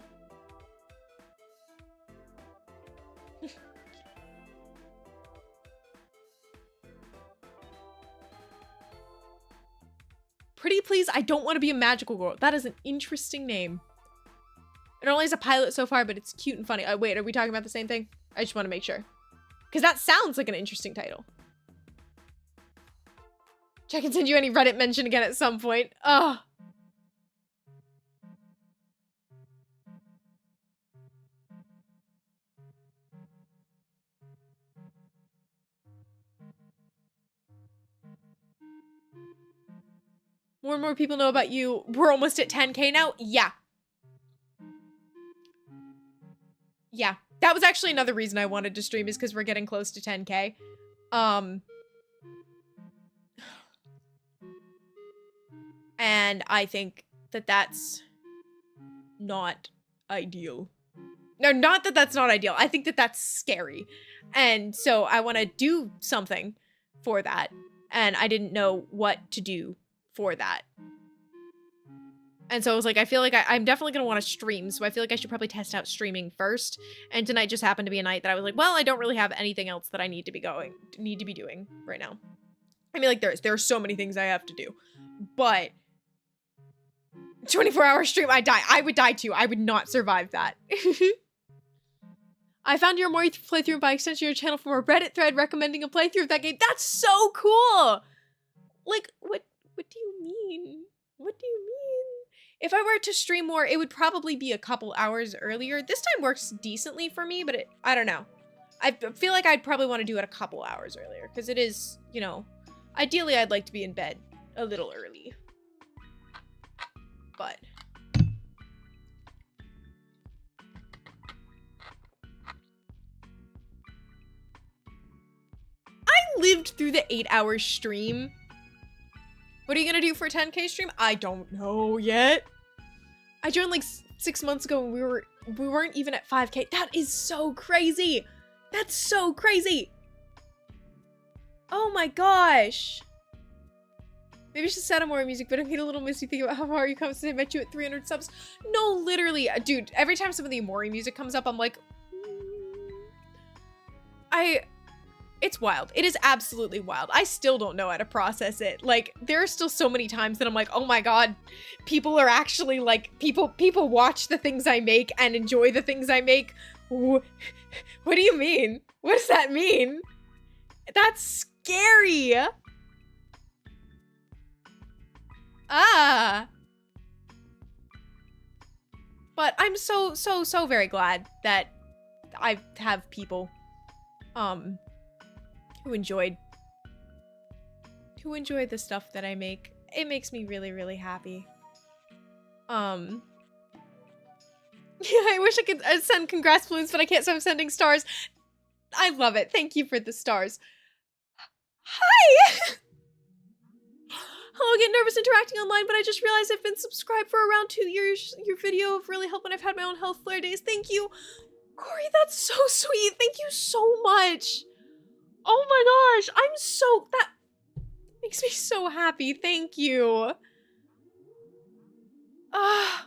Pretty Please, I Don't Want to Be a Magical Girl. That is an interesting name. It only has a pilot so far, but it's cute and funny. Wait, are we talking about the same thing? I just want to make sure. Because that sounds like an interesting title. Check and send you any Reddit mention again at some point. Ugh. More and more people know about you. We're almost at 10K now? Yeah. Yeah. That was actually another reason I wanted to stream, is because we're getting close to 10K. And I think that that's not ideal. No, not that that's not ideal. I think that that's scary. And so I want to do something for that. And I didn't know what to do for that. And so I was like, I feel like I'm definitely going to want to stream. So I feel like I should probably test out streaming first. And tonight just happened to be a night that I was like, well, I don't really have anything else that I need to be doing right now. I mean, like, there are so many things I have to do, but 24-hour stream, I die. I would die too. I would not survive that. I found your Mori playthrough and by extension your channel from a Reddit thread recommending a playthrough of that game. That's so cool. Like, what do you mean? What do you mean? If I were to stream more, it would probably be a couple hours earlier. This time works decently for me, but I don't know. I feel like I'd probably want to do it a couple hours earlier because it is, you know, ideally I'd like to be in bed a little early. But I lived through the 8-hour stream. What are you gonna do for a 10K stream? I don't know yet. I joined like 6 months ago and we weren't even at 5K. That is so crazy. That's so crazy. Oh my gosh. Maybe I should set on more music, but I made a little misty think about how far you come since I met you at 300 subs. No, literally, dude, every time some of the Amori music comes up, I'm like, it's wild. It is absolutely wild. I still don't know how to process it. Like, there are still so many times that I'm like, oh my god, people are actually like, people watch the things I make and enjoy the things I make. What do you mean? What does that mean? That's scary. Ah. But I'm so very glad that I have people, who enjoyed the stuff that I make. It makes me really happy. Yeah, I wish I could send congrats balloons, but I can't, so I'm sending stars. I love it. Thank you for the stars. Hi! Hello, I get nervous interacting online, but I just realized I've been subscribed for around 2 years. Your video have really helped when I've had my own health flare days. Thank you. Corey, that's so sweet. Thank you so much. Oh my gosh, that makes me so happy. Thank you. I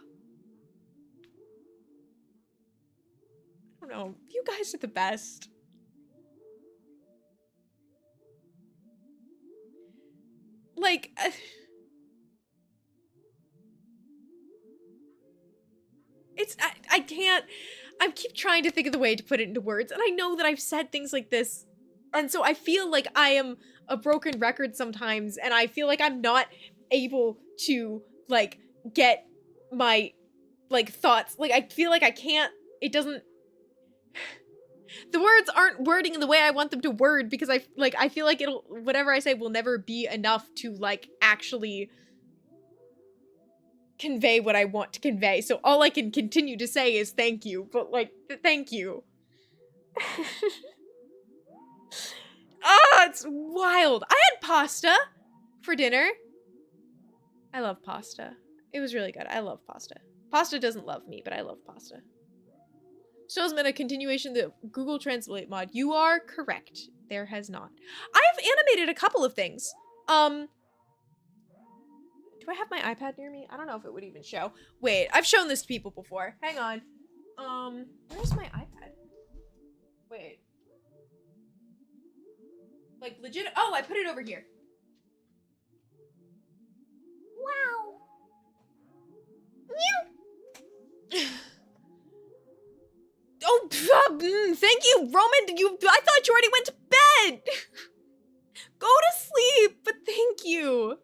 don't know. You guys are the best. Like, I can't, I keep trying to think of the way to put it into words, and I know that I've said things like this, and so I feel like I am a broken record sometimes, and I feel like I'm not able to, like, get my, like, thoughts, like, I feel like I can't, it doesn't, the words aren't wording in the way I want them to word, because I feel like whatever I say will never be enough to, like, actually convey what I want to convey. So all I can continue to say is thank you, but like, thank you. Ah, it's wild. I had pasta for dinner. I love pasta. It was really good. I love pasta. Pasta doesn't love me, but I love pasta. Still hasn't been a continuation of the Google Translate mod. You are correct. There has not. I have animated a couple of things. Do I have my iPad near me? I don't know if it would even show. Wait, I've shown this to people before. Hang on. Where's my iPad? Wait. Like, legit- oh, I put it over here. Wow. Meow. Oh, thank you, Roman. I thought you already went to bed. Go to sleep, but thank you.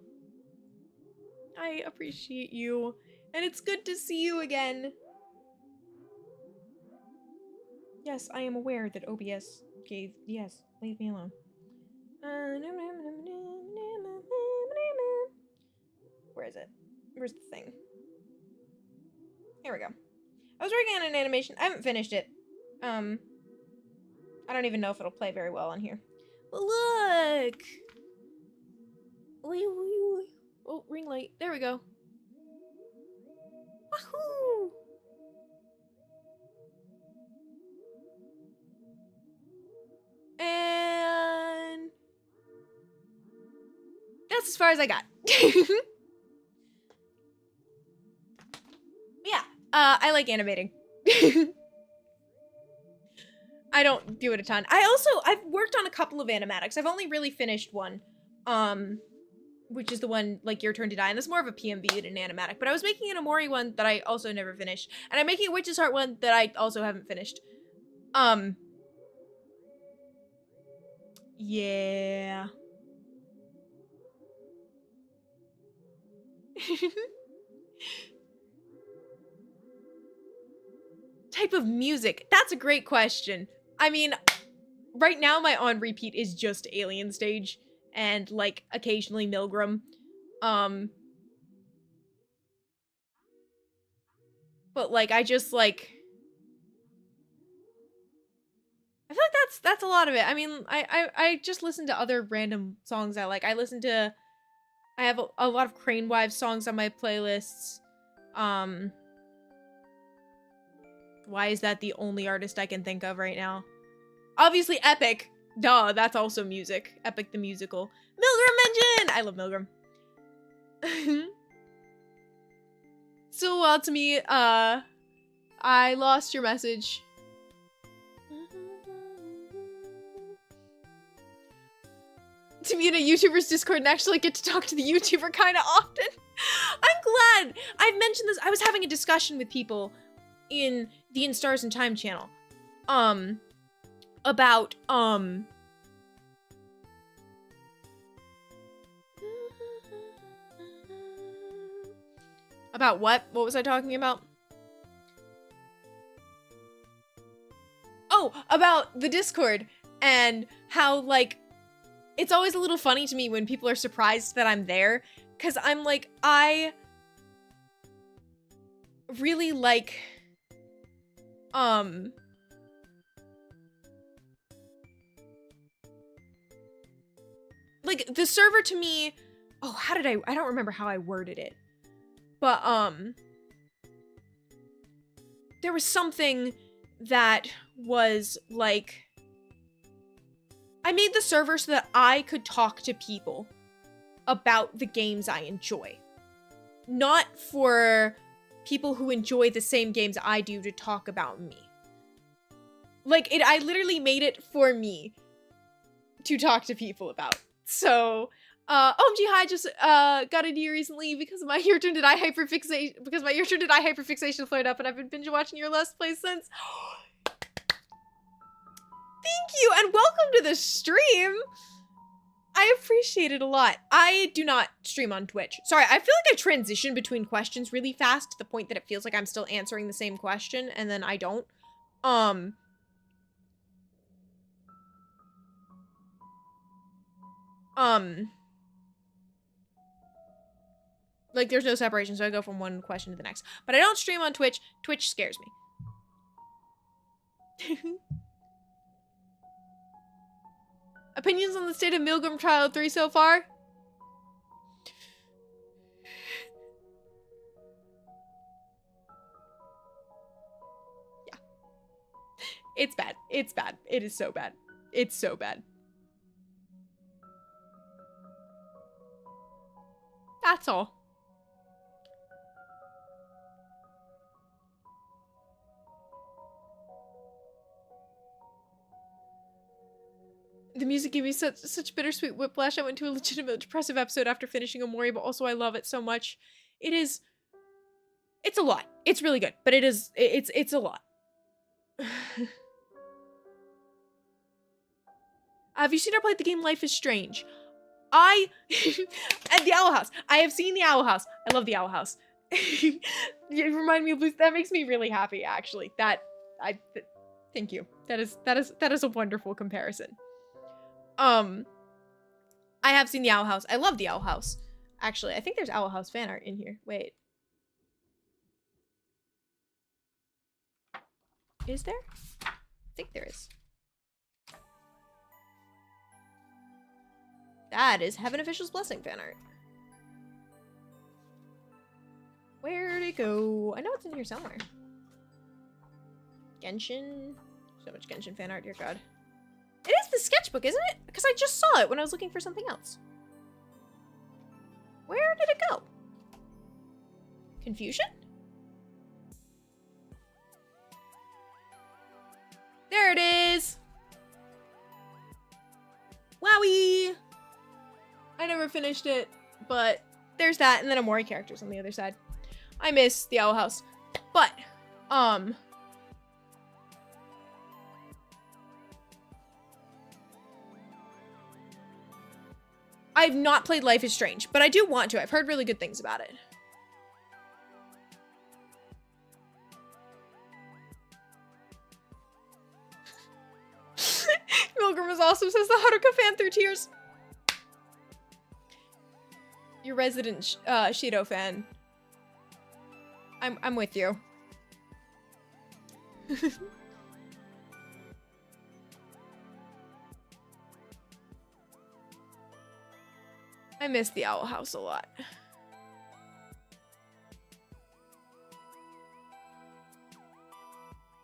I appreciate you, and it's good to see you again. Yes, I am aware that OBS gave, yes, leave me alone. Where is it? Where's the thing? Here we go. I was working on an animation. I haven't finished it. I don't even know if it'll play very well on here. Look! Oh, ring light. There we go. Wahoo! And that's as far as I got. Yeah, I like animating. I don't do it a ton. I've worked on a couple of animatics. I've only really finished one. Which is the one, like, Your Turn to Die, and that's more of a PMV than an animatic. But I was making an Amori one that I also never finished. And I'm making a Witch's Heart one that I also haven't finished. Yeah. Type of music. That's a great question. I mean, right now my on repeat is just Alien Stage and like occasionally Milgram. But like I just like I feel like that's a lot of it. I mean, I just listen to other random songs I like. I have a lot of Crane Wives songs on my playlists. Why is that the only artist I can think of right now? Obviously Epic. Duh, that's also music. Epic the musical. Milgram Engine! I love Milgram. So, to me, I lost your message. To be in a YouTuber's Discord and actually get to talk to the YouTuber kind of often. I'm glad. I've mentioned this. I was having a discussion with people in the In Stars and Time channel. About, About what? What was I talking about? Oh, about the Discord and how, like, it's always a little funny to me when people are surprised that I'm there, because I'm like, I really like, like, the server to me, oh, how did I don't remember how I worded it, but, there was something that was, like, I made the server so that I could talk to people about the games I enjoy. Not for people who enjoy the same games I do to talk about me. Like, I literally made it for me to talk to people about. So, OMG Hi just got into you recently because my Your Turn Did I Hyperfixation flared up and I've been binge watching your Let's Play since. Thank you, and welcome to the stream! I appreciate it a lot. I do not stream on Twitch. Sorry, I feel like I transition between questions really fast to the point that it feels like I'm still answering the same question, and then I don't. Like, there's no separation, so I go from one question to the next. But I don't stream on Twitch. Twitch scares me. Opinions on the state of Milgram Trial 3 so far? Yeah. It's bad. It's bad. It is so bad. It's so bad. That's all. The music gave me such bittersweet whiplash. I went to a legitimate depressive episode after finishing Omori, but also I love it so much. It's a lot. It's really good, but it's a lot. Have you seen or played the game Life is Strange? At the Owl House. I have seen the Owl House. I love the Owl House. You remind me of Lucy. That makes me really happy, actually. Thank you. That is a wonderful comparison. I have seen the Owl House. I love the Owl House. Actually, I think there's Owl House fan art in here. Wait. Is there? I think there is. That is Heaven Official's Blessing fan art. Where'd it go? I know it's in here somewhere. Genshin. So much Genshin fan art, dear God. It is the sketchbook, isn't it? Because I just saw it when I was looking for something else. Where did it go? Confusion? There it is! Wowie! I never finished it, but there's that, and then Omori characters on the other side. I miss the Owl House. But, I've not played Life is Strange, but I do want to. I've heard really good things about it. awesome, says the Haruka fan through tears. Your resident Shido fan. I'm with you. I miss the Owl House a lot.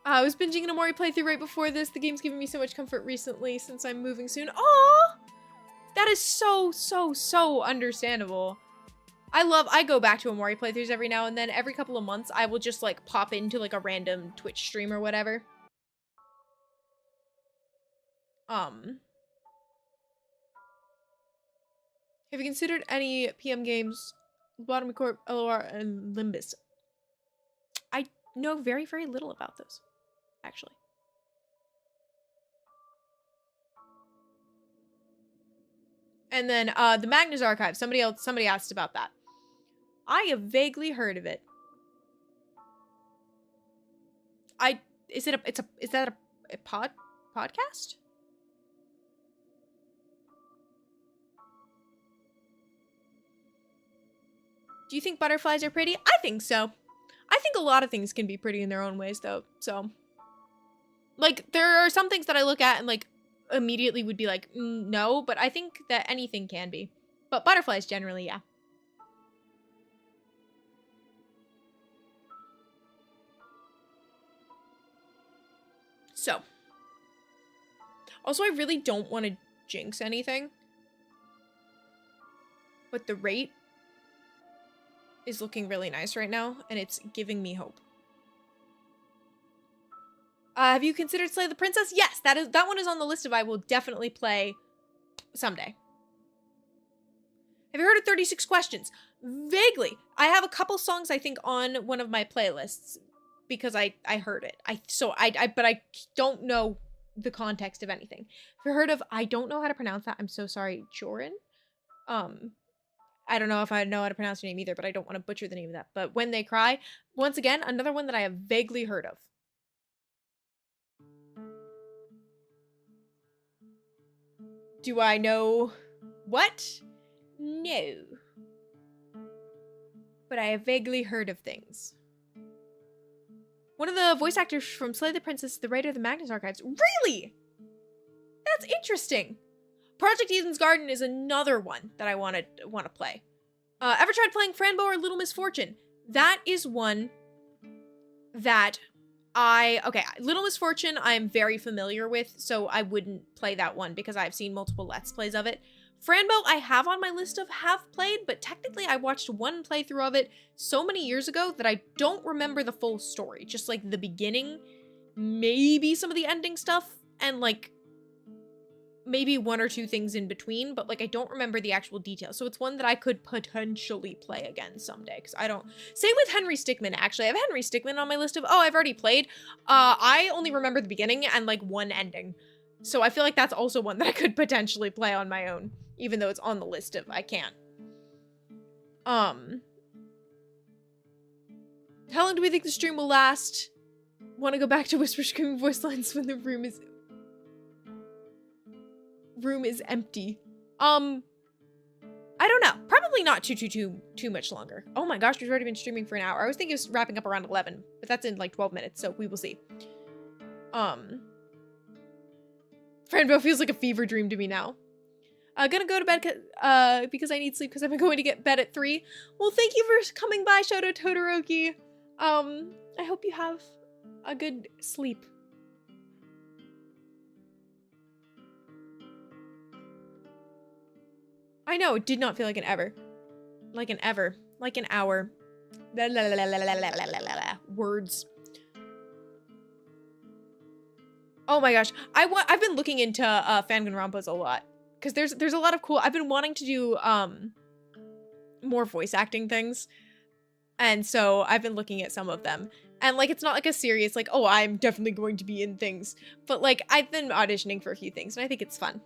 I was binging an Amori playthrough right before this. The game's given me so much comfort recently since I'm moving soon. Aww! That is so understandable. I go back to Amori playthroughs every now and then. Every couple of months, I will just like pop into like a random Twitch stream or whatever. Have you considered any PM games? Lobotomy Corp, LOR, and Limbus. I know very little about those, actually. And then the Magnus Archive. Somebody asked about that. I have vaguely heard of it. Is that a podcast? Do you think butterflies are pretty? I think so. I think a lot of things can be pretty in their own ways, though. So, like, there are some things that I look at and, like, immediately would be like, no, but I think that anything can be. But butterflies generally, yeah. So. Also, I really don't want to jinx anything. But the rate is looking really nice right now, and it's giving me hope. Have you considered Slay the Princess? Yes, that one is on the list of I will definitely play someday. Have you heard of 36 Questions? Vaguely. I have a couple songs I think on one of my playlists because I heard it. But I don't know the context of anything. Have you heard of, I don't know how to pronounce that. I'm so sorry, Joran? I don't know if I know how to pronounce your name either, but I don't want to butcher the name of that. But When They Cry, once again, another one that I have vaguely heard of. Do I know what? No. But I have vaguely heard of things. One of the voice actors from Slay the Princess, the writer of the Magnus Archives. Really? That's interesting. Project Eden's Garden is another one that I want to play. Ever tried playing Franbo or Little Misfortune? That is one that Little Misfortune I'm very familiar with, so I wouldn't play that one because I've seen multiple Let's Plays of it. Franbo I have on my list of have played, but technically I watched one playthrough of it so many years ago that I don't remember the full story. Just like the beginning, maybe some of the ending stuff, and like maybe one or two things in between, but like I don't remember the actual details. So it's one that I could potentially play again someday because I don't. Same with Henry Stickmin, actually. I have Henry Stickmin on my list of, I've already played. I only remember the beginning and like one ending. So I feel like that's also one that I could potentially play on my own, even though it's on the list of I can't. How long do we think the stream will last? Want to go back to whisper screaming voice lines when the room is empty. I don't know. Probably not too much longer. Oh my gosh, we've already been streaming for an hour. I was thinking it was wrapping up around 11, but that's in like 12 minutes, so we will see. Franbo feels like a fever dream to me now. Gonna go to bed because I need sleep because I've been going to get bed at 3. Well, thank you for coming by, Shoto Todoroki. I hope you have a good sleep. I know, it did not feel like an ever. Like an hour. Words. Oh my gosh. I've been looking into Fanganrompos a lot. Because there's a lot of cool, I've been wanting to do more voice acting things. And so I've been looking at some of them. And like it's not like a serious like, oh, I'm definitely going to be in things. But like I've been auditioning for a few things and I think it's fun.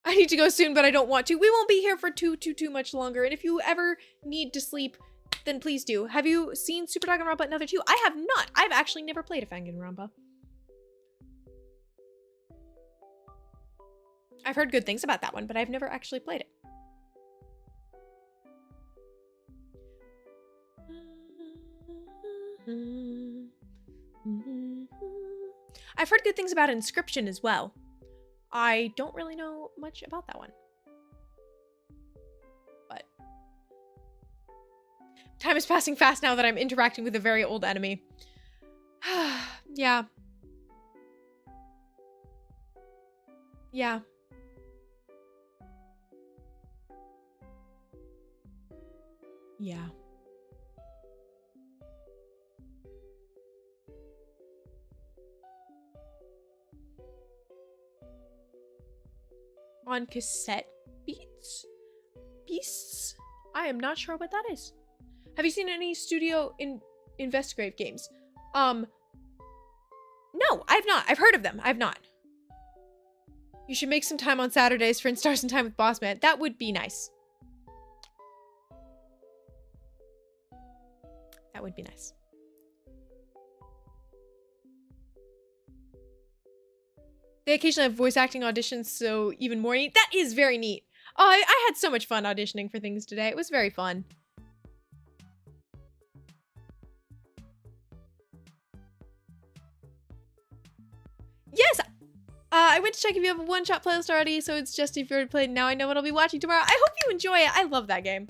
I need to go soon, but I don't want to. We won't be here for too much longer. And if you ever need to sleep, then please do. Have you seen Super Danganronpa Another 2? I have not. I've actually never played a Danganronpa. I've heard good things about that one, but I've never actually played it. I've heard good things about Inscription as well. I don't really know much about that one. But time is passing fast now that I'm interacting with a very old enemy. Yeah. Yeah. Yeah. On cassette beasts? I am not sure what that is. Have you seen any Studio Investigrave games? No, I've not. I've heard of them. I've not. You should make some time on Saturdays for In-Stars and Time with Boss Man. That would be nice. That would be nice. They occasionally have voice acting auditions, so even more neat. That is very neat. Oh, I had so much fun auditioning for things today. It was very fun. Yes! I went to check if you have a one-shot playlist already, so it's just if you already played. Now I know what I'll be watching tomorrow. I hope you enjoy it. I love that game.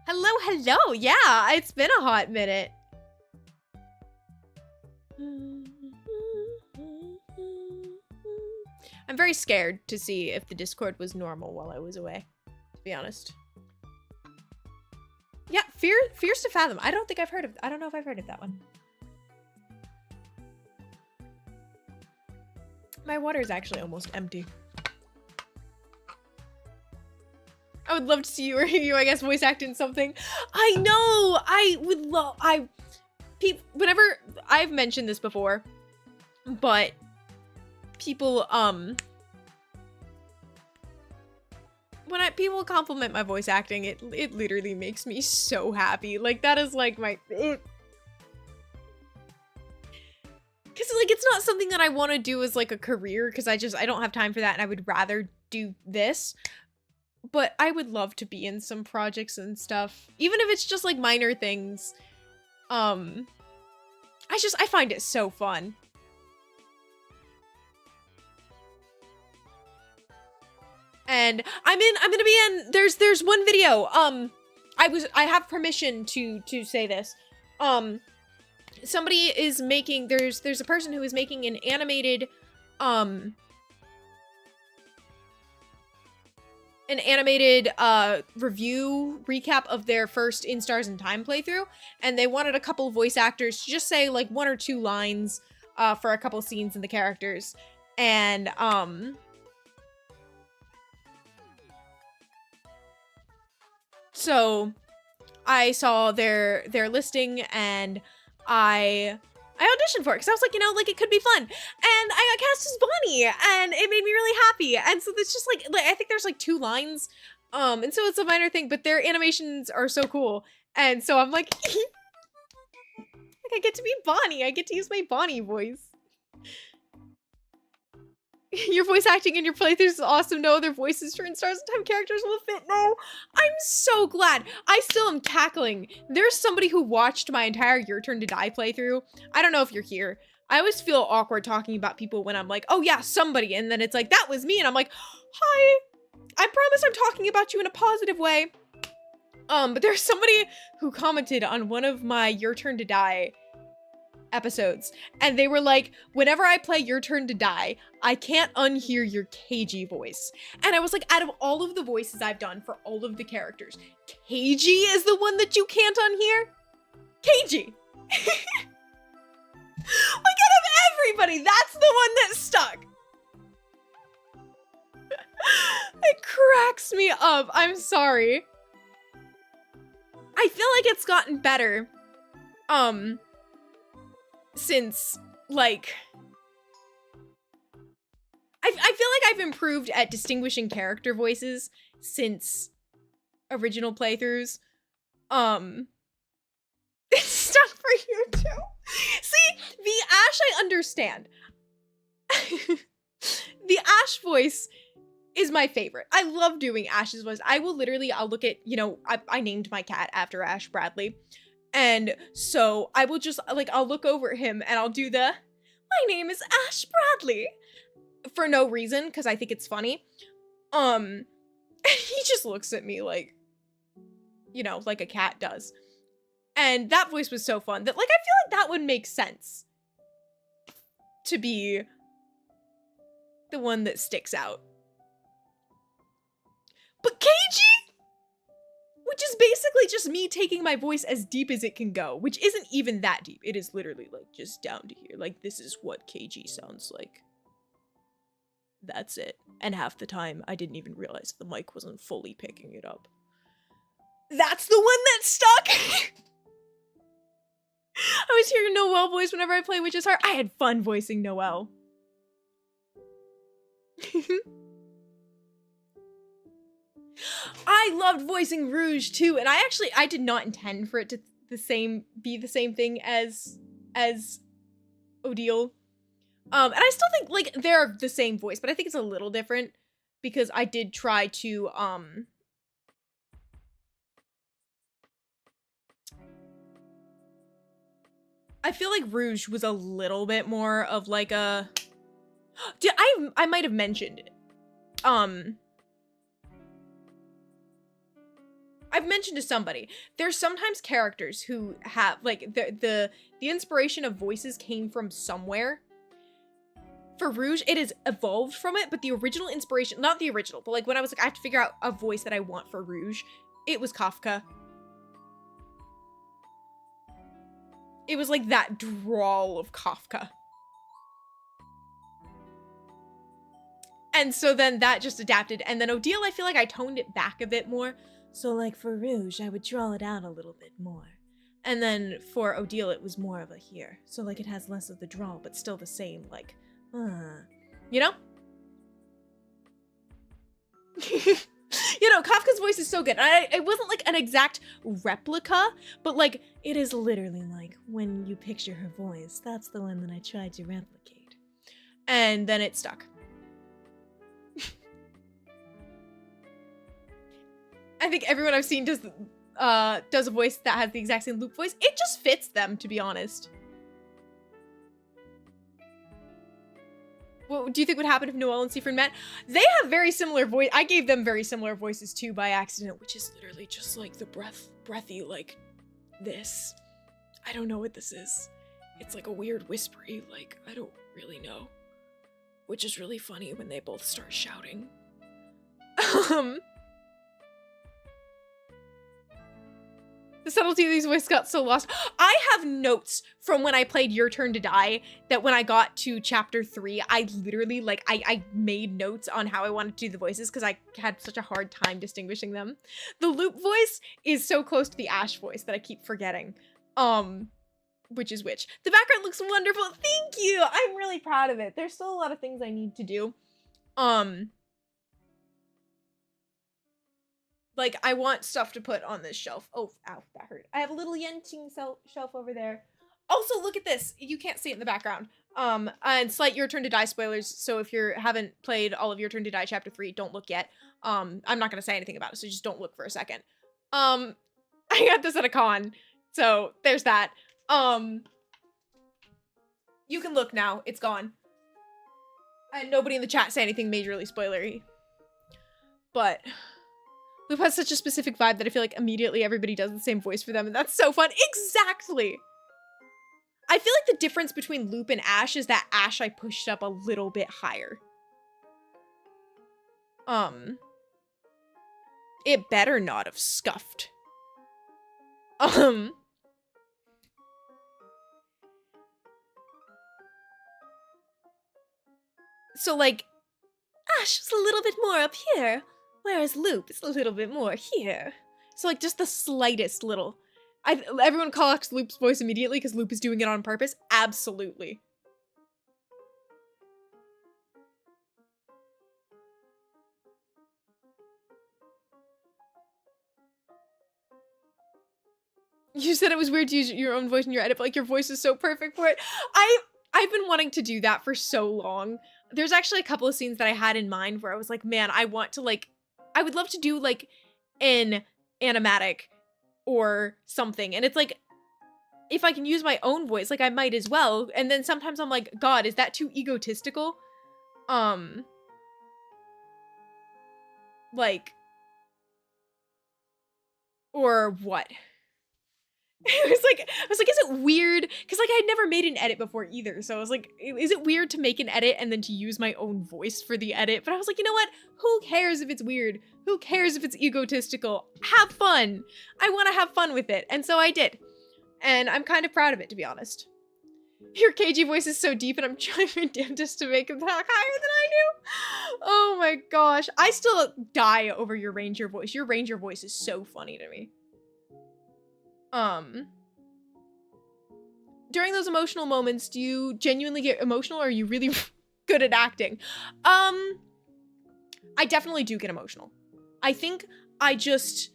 Hello, hello. Yeah, it's been a hot minute. I'm very scared to see if the Discord was normal while I was away, to be honest. Yeah, Fears to Fathom. I don't know if I've heard of that one. My water is actually almost empty. I would love to see you or hear you, I guess, voice act in something. I know! I would love... Whenever... I've mentioned this before, but people, when people compliment my voice acting, it literally makes me so happy. Like, that is, like, my... Because, like, it's not something that I want to do as, like, a career, because I don't have time for that, and I would rather do this. But I would love to be in some projects and stuff, even if it's just, like, minor things. I find it so fun. And I'm gonna be in, there's one video, I have permission to say this. Somebody is making, there's a person who is making an animated review recap of their first In-Stars and Time playthrough, and they wanted a couple voice actors to just say like 1 or 2 lines for a couple scenes in the characters. And so I saw their listing, and I auditioned for it because I was like, you know, like, it could be fun. And I got cast as Bonnie, and it made me really happy. And so it's just like I think there's like 2 lines. And so it's a minor thing, but their animations are so cool. And so I'm like, like, I get to be Bonnie. I get to use my Bonnie voice. Your voice acting in your playthroughs is awesome. No other voices for In-Stars and Time characters will fit. No, I'm so glad. I still am cackling. There's somebody who watched my entire Your Turn to Die playthrough. I don't know if you're here. I always feel awkward talking about people when I'm like, oh yeah, somebody. And then it's like, that was me. And I'm like, hi. I promise I'm talking about you in a positive way. But there's somebody who commented on one of my Your Turn to Die episodes, and they were like, whenever I play Your Turn to Die, I can't unhear your cagey voice. And I was like, out of all of the voices I've done for all of the characters, cagey is the one that you can't unhear? Cagey! Like, out of everybody, that's the one that stuck. It cracks me up. I'm sorry. I feel like it's gotten better since, like, I feel like I've improved at distinguishing character voices since original playthroughs. It's stuck for you too. See, the Ash I understand. The Ash voice is my favorite. I love doing Ash's voice. I'll look at, you know, I named my cat after Ash Bradley. And so I will just, like, I'll look over at him and I'll do my name is Ash Bradley. For no reason, because I think it's funny. He just looks at me like, you know, like a cat does. And that voice was so fun that, like, I feel like that would make sense to be the one that sticks out. But KG, which is basically just me taking my voice as deep as it can go, which isn't even that deep. It is literally, like, just down to here. Like, this is what KG sounds like. That's it. And half the time, I didn't even realize the mic wasn't fully picking it up. That's the one that stuck! I was hearing Noelle voice whenever I play Witch's Heart. I had fun voicing Noelle. I loved voicing Rouge too, and I did not intend for it to be the same thing as Odile. And I still think, like, they're the same voice, but I think it's a little different because I did try to I feel like Rouge was a little bit more of like a I might have mentioned it. I've mentioned to somebody, there's sometimes characters who have, like, the inspiration of voices came from somewhere. For Rouge, it has evolved from it, but the original inspiration, not the original, but like when I was like, I have to figure out a voice that I want for Rouge, it was Kafka. It was like that drawl of Kafka. And so then that just adapted, and then Odile, I feel like I toned it back a bit more. So, like, for Rouge, I would draw it out a little bit more. And then for Odile, it was more of a here. So, like, it has less of the drawl, but still the same, like, you know? You know, Kafka's voice is so good. It wasn't, like, an exact replica, but, like, it is literally, like, when you picture her voice, that's the one that I tried to replicate. And then it stuck. I think everyone I've seen does a voice that has the exact same loop voice. It just fits them, to be honest. What do you think would happen if Noelle and Siffrin met? They have very similar voice. I gave them very similar voices too by accident, which is literally just like the breathy, like this. I don't know what this is. It's like a weird whispery, like, I don't really know. Which is really funny when they both start shouting. The subtlety of these voices got so lost. I have notes from when I played Your Turn to Die that when I got to chapter 3, I literally, like, I made notes on how I wanted to do the voices because I had such a hard time distinguishing them. The loop voice is so close to the Ash voice that I keep forgetting. Which is which. The background looks wonderful. Thank you! I'm really proud of it. There's still a lot of things I need to do. Like, I want stuff to put on this shelf. Oh, ow, that hurt. I have a little Yenching shelf over there. Also, look at this. You can't see it in the background. And slight Your Turn to Die spoilers. So if you haven't played all of Your Turn to Die Chapter 3, don't look yet. I'm not gonna say anything about it, so just don't look for a second. I got this at a con. So there's that. You can look now. It's gone. And nobody in the chat say anything majorly spoilery. But Loop has such a specific vibe that I feel like immediately everybody does the same voice for them, and that's so fun. Exactly! I feel like the difference between Loop and Ash is that Ash I pushed up a little bit higher. It better not have scuffed. So, like, Ash is a little bit more up here, whereas Loop is a little bit more here. So, like, just the slightest little. Everyone calls Loop's voice immediately because Loop is doing it on purpose. Absolutely. You said it was weird to use your own voice in your edit, but like your voice is so perfect for it. I've been wanting to do that for so long. There's actually a couple of scenes that I had in mind where I was like, man, I want to like, I would love to do like an animatic or something. And it's like, if I can use my own voice, like I might as well. And then sometimes I'm like, God, is that too egotistical? Like, or what? I was like, is it weird? Because like I'd never made an edit before either. So I was like, is it weird to make an edit and then to use my own voice for the edit? But I was like, you know what? Who cares if it's weird? Who cares if it's egotistical? Have fun. I want to have fun with it. And so I did. And I'm kind of proud of it, to be honest. Your KG voice is so deep and I'm trying my damnedest to make it talk higher than I do. Oh my gosh. I still die over your Ranger voice. Your Ranger voice is so funny to me. During those emotional moments, do you genuinely get emotional or are you really good at acting? I definitely do get emotional. I think I just,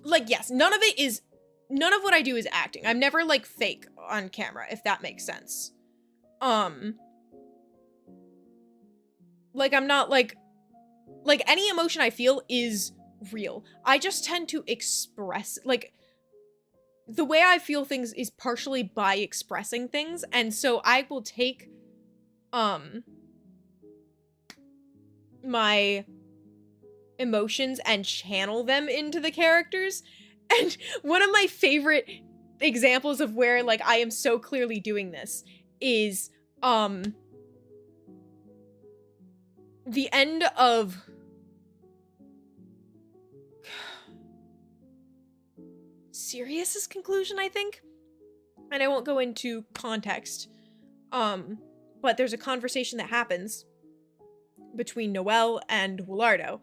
like, yes, none of what I do is acting. I'm never like fake on camera, if that makes sense. Like I'm not like any emotion I feel is real. I just tend to express, like, the way I feel things is partially by expressing things, and so I will take my emotions and channel them into the characters. And one of my favorite examples of where like I am so clearly doing this is the end of Sirius's conclusion, I think. And I won't go into context. But there's a conversation that happens between Noelle and Willardo.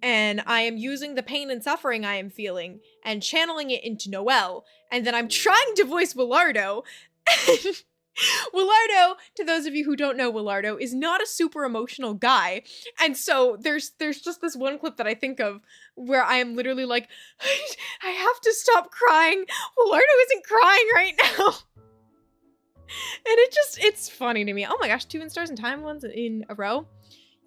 And I am using the pain and suffering I am feeling and channeling it into Noelle. And then I'm trying to voice Willardo. Willardo, to those of you who don't know Willardo, is not a super emotional guy. And so there's just this one clip that I think of where I am literally like, I have to stop crying. Willardo isn't crying right now. And it's funny to me. Oh my gosh, 2 stars and time ones in a row.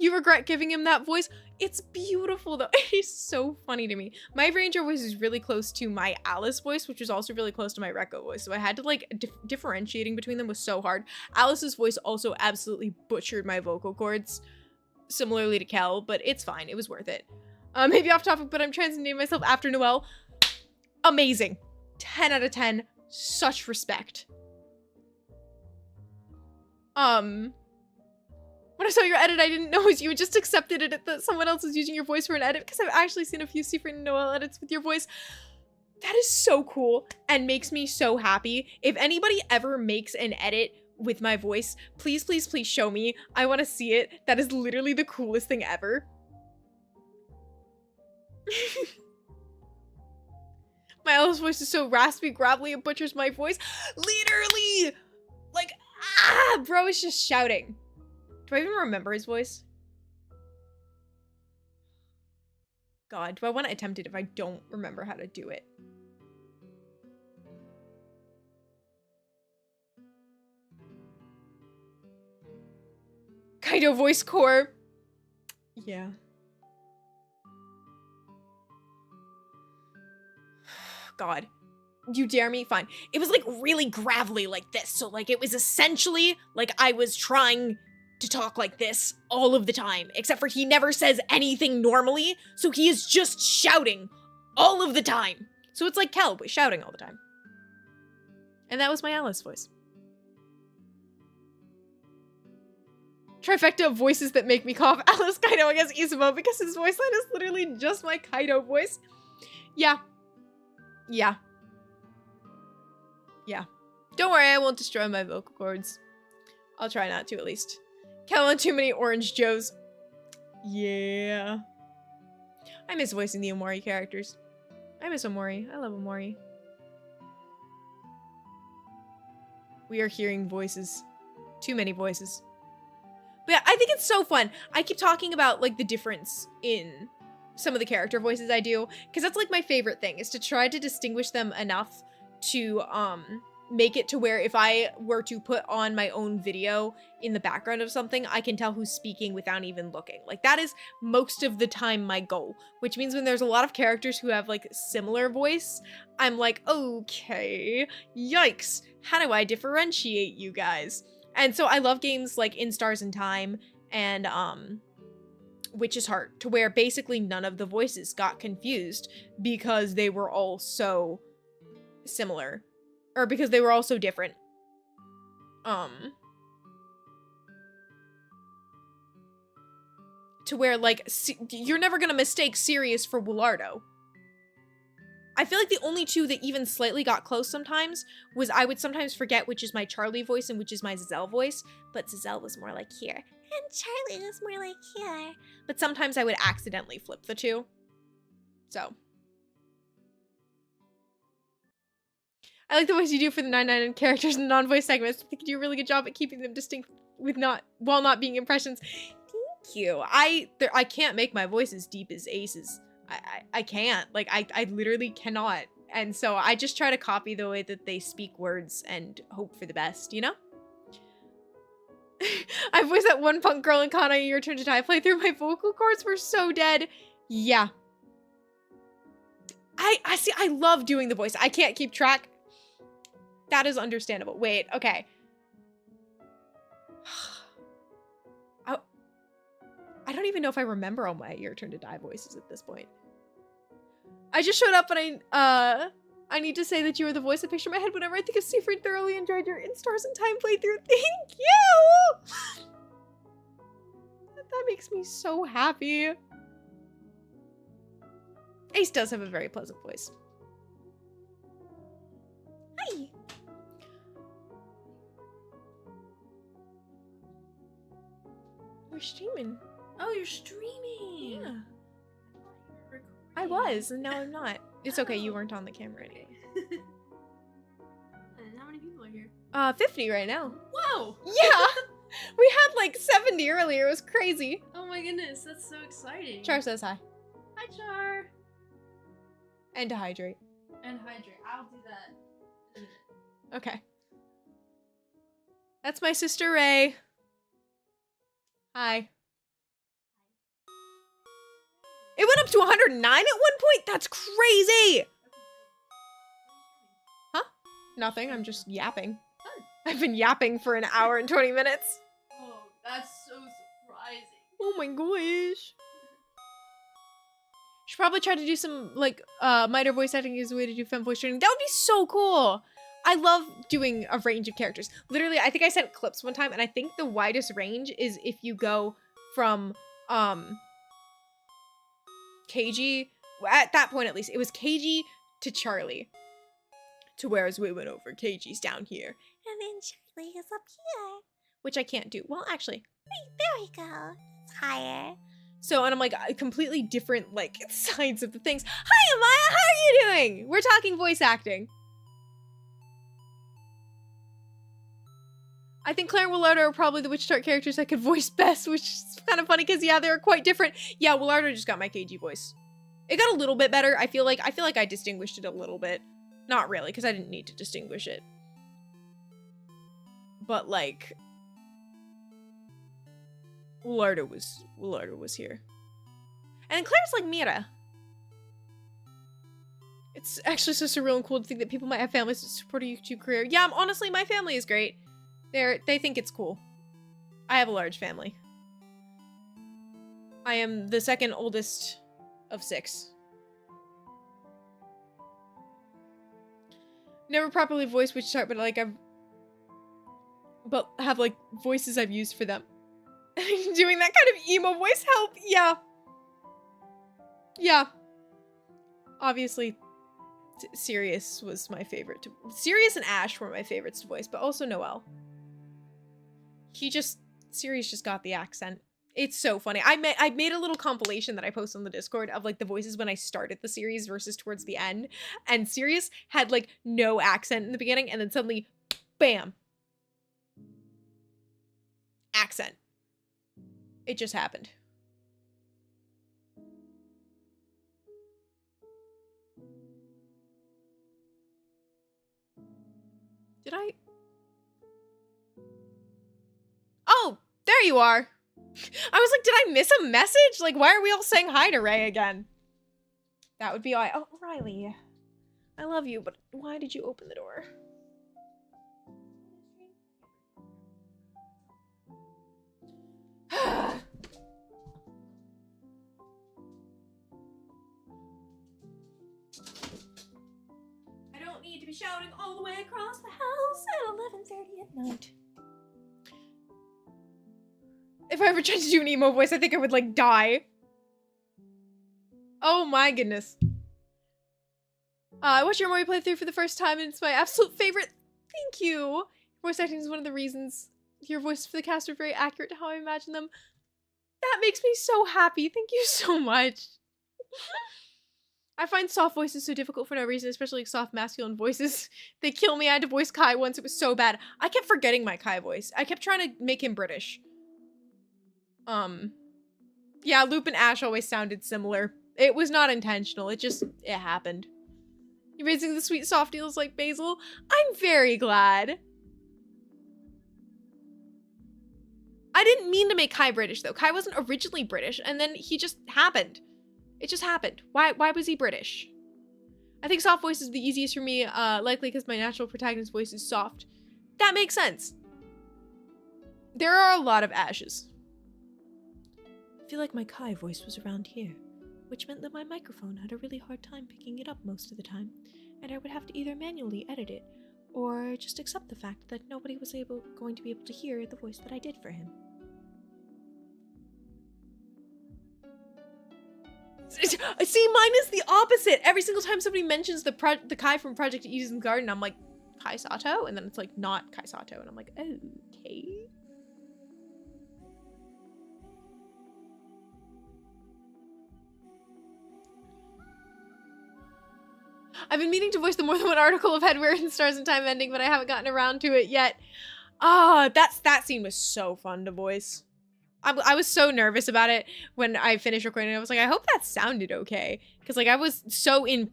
You regret giving him that voice? It's beautiful though. He's so funny to me. My Ranger voice is really close to my Alice voice, which is also really close to my Rekko voice. So I had to like, differentiating between them was so hard. Alice's voice also absolutely butchered my vocal cords, similarly to Kel, but it's fine. It was worth it. Maybe off topic, but I'm transitioning myself after Noelle. Amazing. 10 out of 10. Such respect. When I saw your edit, I didn't know it was you. Just accepted it that someone else was using your voice for an edit, because I've actually seen a few Secret and Noelle edits with your voice. That is so cool and makes me so happy. If anybody ever makes an edit with my voice, please, please, please show me. I want to see it. That is literally the coolest thing ever. My Alice voice is so raspy, gravelly, it butchers my voice. Literally! Like, bro is just shouting. Do I even remember his voice? God, do I want to attempt it if I don't remember how to do it? Kaido voice core. Yeah. God. You dare me? Fine. It was like really gravelly like this. So like it was essentially like I was trying to talk like this all of the time, except for he never says anything normally, so he is just shouting all of the time. So it's like Kel, but shouting all the time. And that was my Alice voice. Trifecta of voices that make me cough. Alice, Kaido, I guess Izumo, because his voice line is literally just my Kaido voice. Yeah. Yeah. Yeah. Don't worry, I won't destroy my vocal cords. I'll try not to, at least. Count on too many orange Joes. Yeah. I miss voicing the Omori characters. I miss Omori. I love Omori. We are hearing voices. Too many voices. But yeah, I think it's so fun. I keep talking about like the difference in some of the character voices I do, because that's like my favorite thing, is to try to distinguish them enough to make it to where if I were to put on my own video in the background of something, I can tell who's speaking without even looking. Like, that is most of the time my goal, which means when there's a lot of characters who have like similar voice, I'm like, okay, yikes, how do I differentiate you guys? And so I love games like In Stars and Time and Witch's Heart, to where basically none of the voices got confused because they were all so similar. Or because they were all so different. To where, like, you're never gonna mistake Sirius for Willardo. I feel like the only two that even slightly got close sometimes was I would sometimes forget which is my Charlie voice and which is my Zazelle voice, but Zazelle was more like here, and Charlie was more like here. But sometimes I would accidentally flip the two. So. I like the voice you do for the 999 characters and non-voice segments. I think you do a really good job at keeping them distinct while not being impressions. Thank you. I can't make my voice as deep as Ace's. I can't. Like, I literally cannot. And so I just try to copy the way that they speak words and hope for the best, you know? I voiced that one punk girl in Kana Your Turn to Die playthrough. My vocal cords were so dead. Yeah. I see. I love doing the voice. I can't keep track. That is understandable. Wait, okay. I don't even know if I remember all my Your Turn to Die voices at this point. I just showed up and I need to say that you are the voice I picture in my head whenever I think of Seaford. Thoroughly enjoyed your In Stars and Time playthrough. Thank you! That makes me so happy. Ace does have a very pleasant voice. Hi! We're streaming. Oh, you're streaming. Yeah. I was, and now I'm not. It's okay, you weren't on the camera anyway. And how many people are here? 50 right now. Whoa! Yeah! We had like 70 earlier, it was crazy. Oh my goodness, that's so exciting. Char says hi. Hi, Char. And to hydrate. And hydrate. I'll do that in a minute. Okay. That's my sister Ray. Hi. It went up to 109 at one point? That's crazy! Huh? Nothing, I'm just yapping. I've been yapping for an hour and 20 minutes. Oh, that's so surprising. Oh my gosh. Should probably try to do some, like, minor voice acting as a way to do femme voice training. That would be so cool! I love doing a range of characters. Literally, I think I sent clips one time, and I think the widest range is if you go from, KG, at that point at least, it was KG to Charlie. To whereas we went over, KG's down here. And then Charlie is up here. Which I can't do. Well, actually, wait, there we go. It's higher. So, and I'm like, completely different, like, sides of the things. Hi, Amaya, how are you doing? We're talking voice acting. I think Claire and Willardo are probably the Witch Tart characters I could voice best, which is kind of funny because, yeah, they're quite different. Yeah, Willardo just got my KG voice. It got a little bit better. I feel like I distinguished it a little bit. Not really, because I didn't need to distinguish it. But, like, Willardo was here. And Claire's like Mira. It's actually so surreal and cool to think that people might have families that support a YouTube career. Yeah, honestly, my family is great. They think it's cool. I have a large family. I am the second oldest of 6. Never properly voiced Witch Tart, but like have like voices I've used for them. Doing that kind of emo voice help. Yeah. Yeah. Obviously, Sirius was my favorite. Sirius and Ash were my favorites to voice, but also Noelle. Sirius just got the accent. It's so funny. I made a little compilation that I posted on the Discord of like the voices when I started the series versus towards the end. And Sirius had like no accent in the beginning and then suddenly, bam. Accent. It just happened. Did I? Oh, there you are. I was like, did I miss a message? Like, why are we all saying hi to Ray again? That would be why. Oh, Riley. I love you, but why did you open the door? I don't need to be shouting all the way across the house at 11:30 at night. If I ever tried to do an emo voice, I think I would, like, die. Oh my goodness. I watched your Mori playthrough for the first time, and it's my absolute favorite. Thank you. Voice acting is one of the reasons your voices for the cast are very accurate to how I imagine them. That makes me so happy. Thank you so much. I find soft voices so difficult for no reason, especially like soft masculine voices. They kill me. I had to voice Kai once. It was so bad. I kept forgetting my Kai voice. I kept trying to make him British. Yeah, Loop and Ash always sounded similar. It was not intentional. It happened. You're raising the sweet soft deals like Basil. I'm very glad. I didn't mean to make Kai British, though. Kai wasn't originally British, and then he just happened. It just happened. Why was he British? I think soft voice is the easiest for me, likely because my natural protagonist voice is soft. That makes sense. There are a lot of Ashes. I feel like my Kai voice was around here, which meant that my microphone had a really hard time picking it up most of the time, and I would have to either manually edit it, or just accept the fact that nobody was going to be able to hear the voice that I did for him. See, mine is the opposite. Every single time somebody mentions the Kai from Project Eden's Garden, I'm like, Kai Sato? And then it's like, not Kai Sato. And I'm like, okay. I've been meaning to voice the more than one article of Headwear and Stars and Time ending, but I haven't gotten around to it yet. Ah, that scene was so fun to voice. I was so nervous about it when I finished recording. I was like, I hope that sounded okay. Because, like, I was so in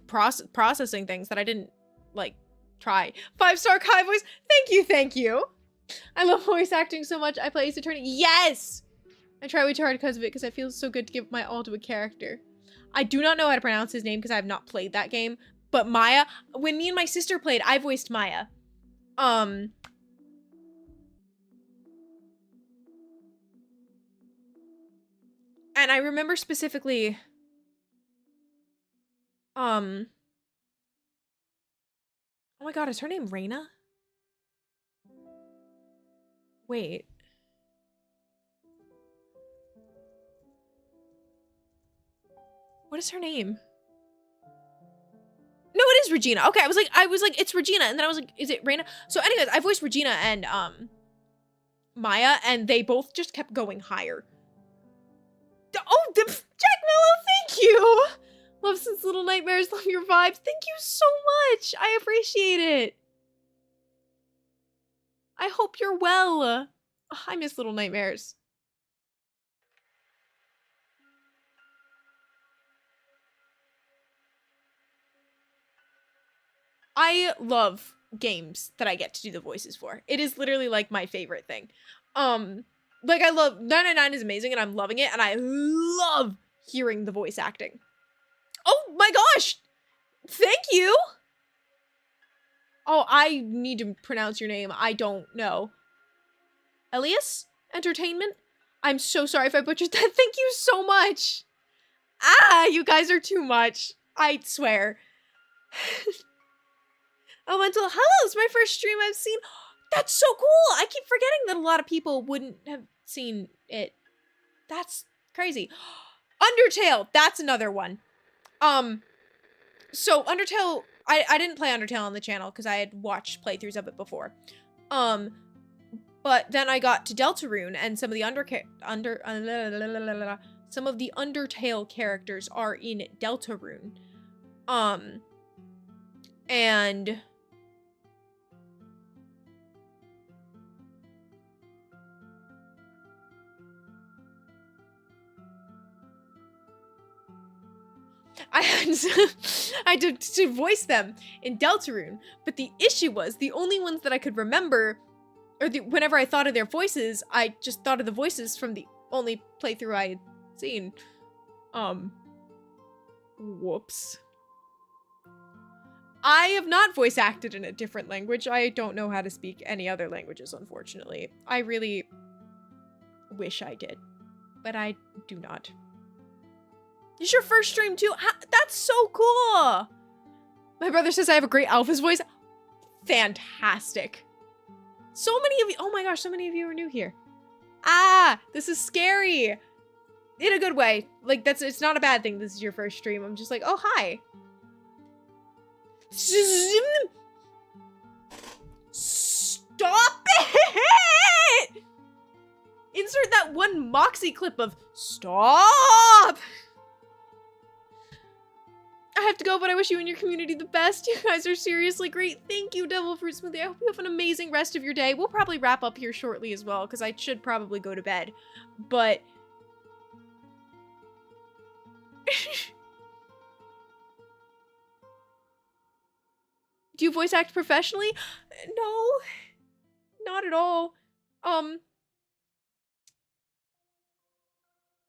processing things that I didn't, like, try. 5-star Kai voice. Thank you. I love voice acting so much. I play Ace Attorney. Yes! I try way too hard because of it, because it feels so good to give my all to a character. I do not know how to pronounce his name because I have not played that game. But Maya, when me and my sister played, I voiced Maya. And I remember specifically, oh my god, is her name Reina? Wait. What is her name? No, it is Regina. Okay, I was like, it's Regina, and then I was like, is it Reina? So anyways, I voiced Regina and, Maya, and they both just kept going higher. Oh, Jack Mello, thank you! Love Since Little Nightmares, love your vibes. Thank you so much. I appreciate it. I hope you're well. Oh, I miss Little Nightmares. I love games that I get to do the voices for. It is literally like my favorite thing. Like I love 999 is amazing and I'm loving it, and I love hearing the voice acting. Oh my gosh! Thank you! Oh, I need to pronounce your name. I don't know. Elias Entertainment? I'm so sorry if I butchered that. Thank you so much! Ah, you guys are too much. I swear. Elemental, hello, it's my first stream I've seen. That's so cool. I keep forgetting that a lot of people wouldn't have seen it. That's crazy. Undertale, that's another one. So Undertale, I didn't play Undertale on the channel because I had watched playthroughs of it before. But then I got to Deltarune, and some of the some of the Undertale characters are in Deltarune. And I had to voice them in Deltarune, but the issue was the only ones that I could remember, or whenever I thought of their voices, I just thought of the voices from the only playthrough I had seen. Whoops. I have not voice acted in a different language. I don't know how to speak any other languages, unfortunately. I really wish I did, but I do not. It's your first stream too? That's so cool! My brother says I have a great Alpha's voice. Fantastic. So many of you, oh my gosh, so many of you are new here. Ah, this is scary. In a good way. Like, it's not a bad thing this is your first stream. I'm just like, oh, hi. Stop it! Insert that one Moxie clip of stop! I have to go, but I wish you and your community the best. You guys are seriously great. Thank you, Devil Fruit Smoothie. I hope you have an amazing rest of your day. We'll probably wrap up here shortly as well, because I should probably go to bed. But... do you voice act professionally? No. Not at all.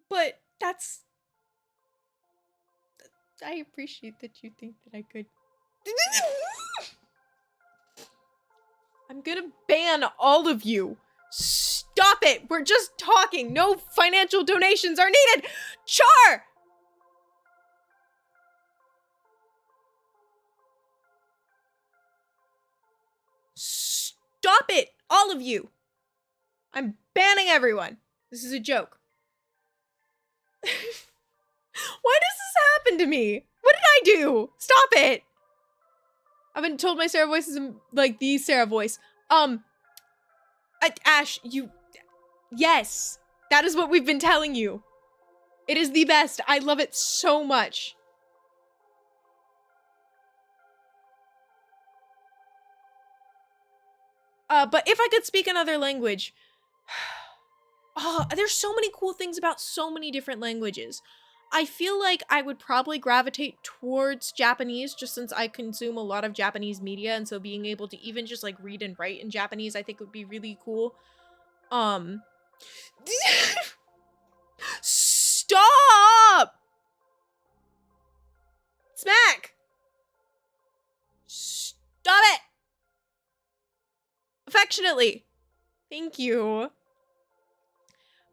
But that's... I appreciate that you think that I could. I'm gonna ban all of you. Stop it! We're just talking. No financial donations are needed. Char! Stop it! All of you. I'm banning everyone. This is a joke. Why does this happen to me? What did I do? Stop it! I've been told my Sarah voice is like the Sarah voice. Ash, you... yes, that is what we've been telling you. It is the best. I love it so much. But if I could speak another language... oh, there's so many cool things about so many different languages. I feel like I would probably gravitate towards Japanese just since I consume a lot of Japanese media, and so being able to even just like read and write in Japanese I think would be really cool. Stop! Smack! Stop it! Affectionately. Thank you.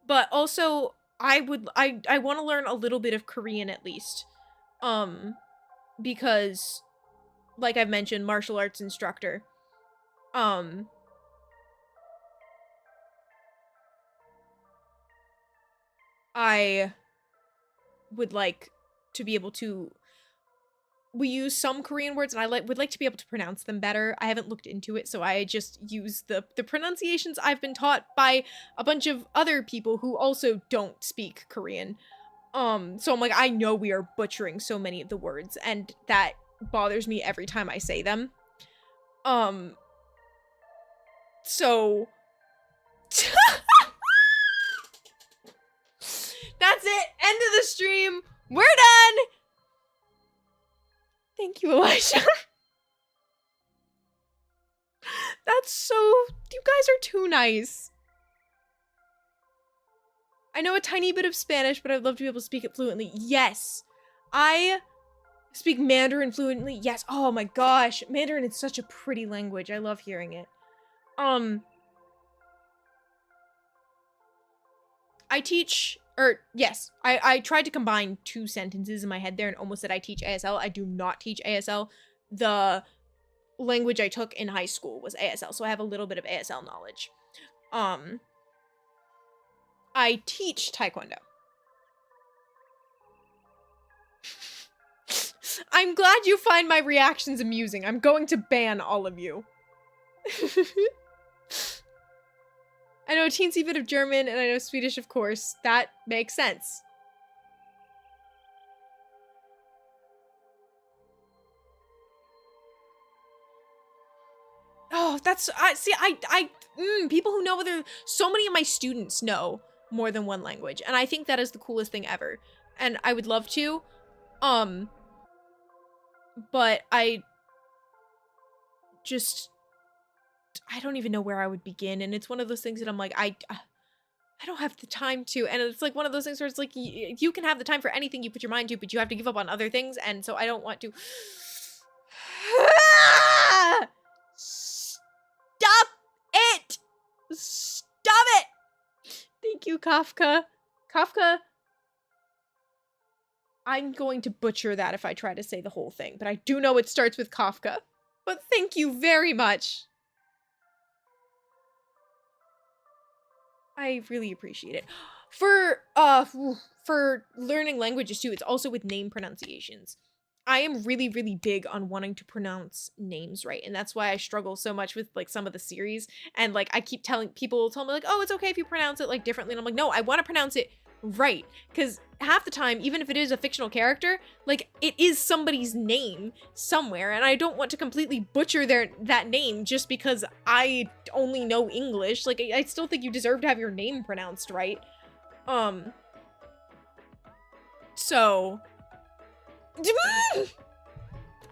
But also I want to learn a little bit of Korean at least. Because like I've mentioned, martial arts instructor. I would like to be able to, we use some Korean words and I would like to be able to pronounce them better. I haven't looked into it, so I just use the pronunciations I've been taught by a bunch of other people who also don't speak Korean. So I'm like, I know we are butchering so many of the words, and that bothers me every time I say them. So... that's it! End of the stream! We're done! Thank you, Elijah. That's so... you guys are too nice. I know a tiny bit of Spanish, but I'd love to be able to speak it fluently. Yes! I speak Mandarin fluently. Yes. Oh my gosh. Mandarin is such a pretty language. I love hearing it. I teach... yes, I tried to combine two sentences in my head there and almost said I teach ASL. I do not teach ASL. The language I took in high school was ASL, so I have a little bit of ASL knowledge. I teach Taekwondo. I'm glad you find my reactions amusing. I'm going to ban all of you. I know a teensy bit of German, and I know Swedish, of course. That makes sense. Oh, that's... people who know whether... so many of my students know more than one language, and I think that is the coolest thing ever. And I would love to. but I don't even know where I would begin. And it's one of those things that I'm like, I don't have the time to. And it's like one of those things where it's like, you can have the time for anything you put your mind to, but you have to give up on other things. And so I don't want to. Stop it! Stop it! Thank you, Kafka. Kafka. I'm going to butcher that if I try to say the whole thing, but I do know it starts with Kafka. But thank you very much. I really appreciate it. For learning languages too, it's also with name pronunciations. I am really, really big on wanting to pronounce names right. And that's why I struggle so much with like some of the series. And like I keep telling people, tell me like, oh, it's okay if you pronounce it like differently. And I'm like, no, I want to pronounce it right. Because half the time, even if it is a fictional character, like it is somebody's name somewhere. And I don't want to completely butcher that name just because I only know English. Like I still think you deserve to have your name pronounced right. So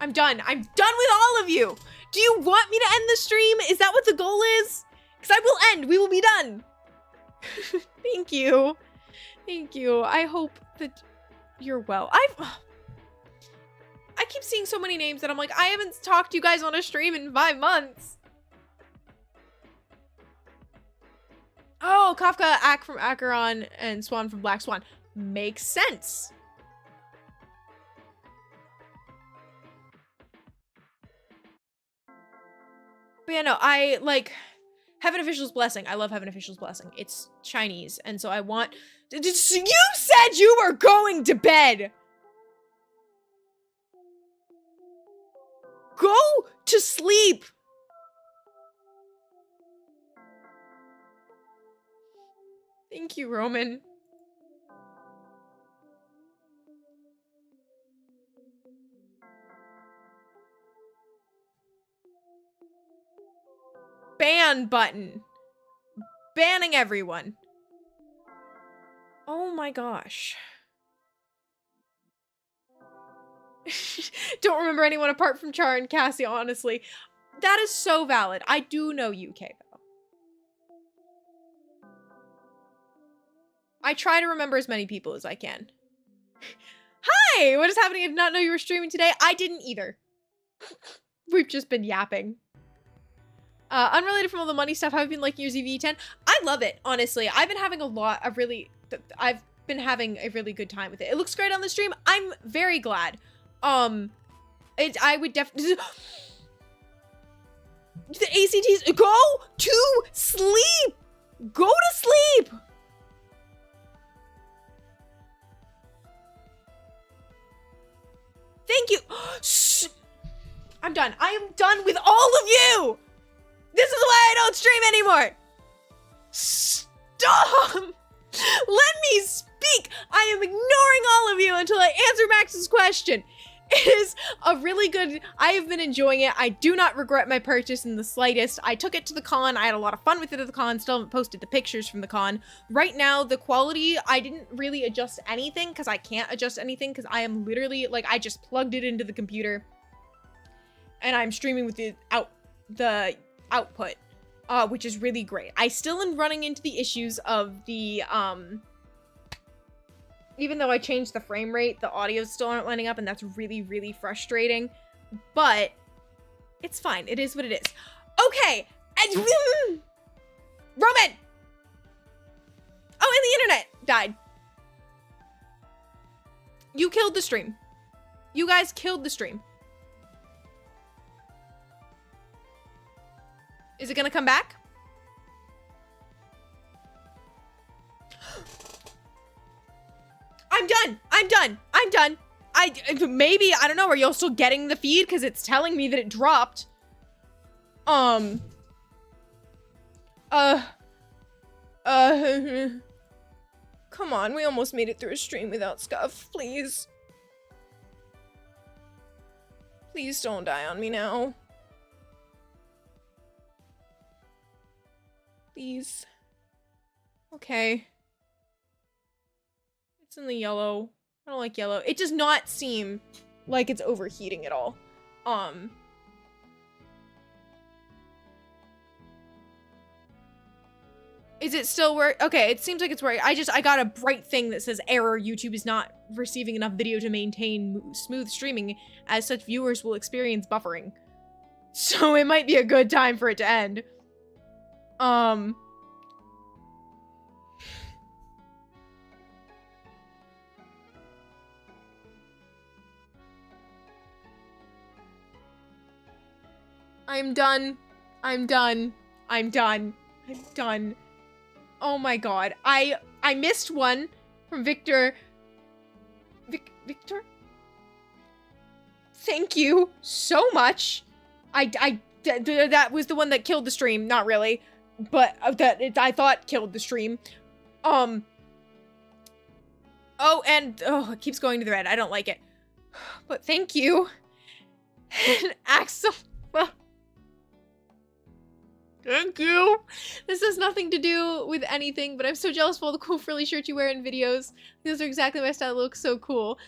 I'm done. I'm done with all of you. Do you want me to end the stream? Is that what the goal is? Because I will end. We will be done. Thank you. Thank you. I hope that you're well. I keep seeing so many names that I'm like, I haven't talked to you guys on a stream in 5 months. Oh, Kafka, Ack from Acheron, and Swan from Black Swan. Makes sense. But yeah, no, I like Heaven Official's Blessing. I love Heaven Official's Blessing. It's Chinese, and so I want. You said you were going to bed. Go to sleep. Thank you, Roman. Ban button. Banning everyone. Oh my gosh. Don't remember anyone apart from Char and Cassie, honestly. That is so valid. I do know UK, though. I try to remember as many people as I can. Hi! What is happening? I did not know you were streaming today. I didn't either. We've just been yapping. Unrelated from all the money stuff, have you been liking your ZV-10? I love it, honestly. I've been having a really good time with it. It looks great on the stream. I'm very glad. I would definitely... The ACTs, go to sleep! Go to sleep! Thank you. Shh. I'm done. I am done with all of you! This is why I don't stream anymore! Stop! Let me speak! I am ignoring all of you until I answer Max's question. It is a really good... I have been enjoying it. I do not regret my purchase in the slightest. I took it to the con. I had a lot of fun with it at the con. Still haven't posted the pictures from the con. Right now, the quality, I didn't really adjust anything because I can't adjust anything because I am literally... Like, I just plugged it into the computer and I'm streaming with the output, which is really great. I still am running into the issues of the, even though I changed the frame rate, the audios still aren't lining up, and that's really, really frustrating. But it's fine. It is what it is. Okay. Roman! Oh, and the internet died. You killed the stream. You guys killed the stream. Is it gonna come back? I'm done. I'm done. I'm done. Maybe, I don't know, are y'all still getting the feed? Because it's telling me that it dropped. Come on, we almost made it through a stream without scuff. Please. Please don't die on me now. Please. Okay. It's in the yellow. I don't like yellow. It does not seem like it's overheating at all. Is it still work? Okay, it seems like it's working. I got a bright thing that says error. YouTube is not receiving enough video to maintain smooth streaming. As such, viewers will experience buffering. So it might be a good time for it to end. I'm done. I'm done. I'm done. I'm done. Oh my god. I missed one from Victor. Victor? Thank you so much. That was the one that killed the stream. Not really. But I thought killed the stream. Oh, and it keeps going to the red. I don't like it. But thank you. And Axel. Well, thank you. This has nothing to do with anything, but I'm so jealous of all the cool frilly shirts you wear in videos. Those are exactly my style. It looks so cool.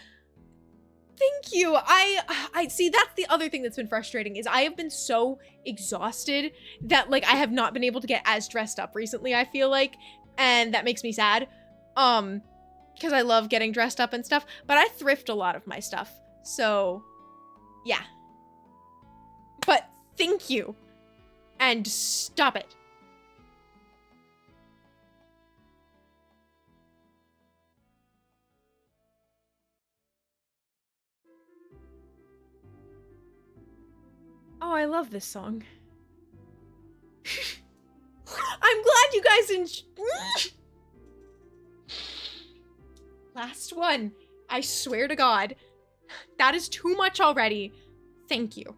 Thank you. I see, that's the other thing that's been frustrating is I have been so exhausted that like I have not been able to get as dressed up recently, I feel like, and that makes me sad. Because I love getting dressed up and stuff, but I thrift a lot of my stuff. So, yeah. But thank you. And stop it. Oh, I love this song. I'm glad you guys Last one. I swear to God. That is too much already. Thank you.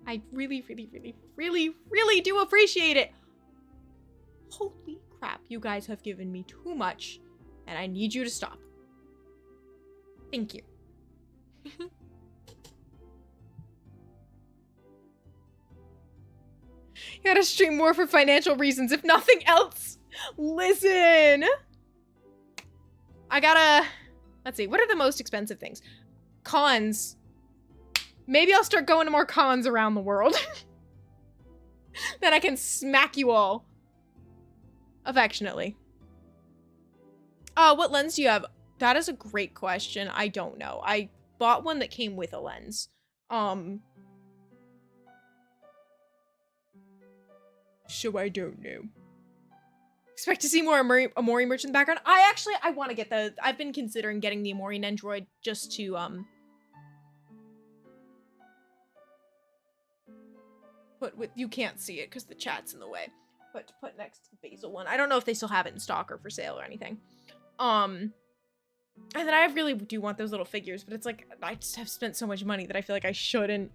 I really, really, really, really, really do appreciate it. Holy crap, you guys have given me too much, and I need you to stop. Thank you. You gotta stream more for financial reasons, if nothing else. Listen. I gotta... Let's see, what are the most expensive things? Cons. Maybe I'll start going to more cons around the world. Then I can smack you all. Affectionately. What lens do you have? That is a great question. I don't know. I bought one that came with a lens. So I don't know. Expect to see more Amori merch in the background. I want to get the... I've been considering getting the Amori Nendroid just to, put with... You can't see it because the chat's in the way. But to put next to the Basil one. I don't know if they still have it in stock or for sale or anything. And then I really do want those little figures, but it's like, I just have spent so much money that I feel like I shouldn't.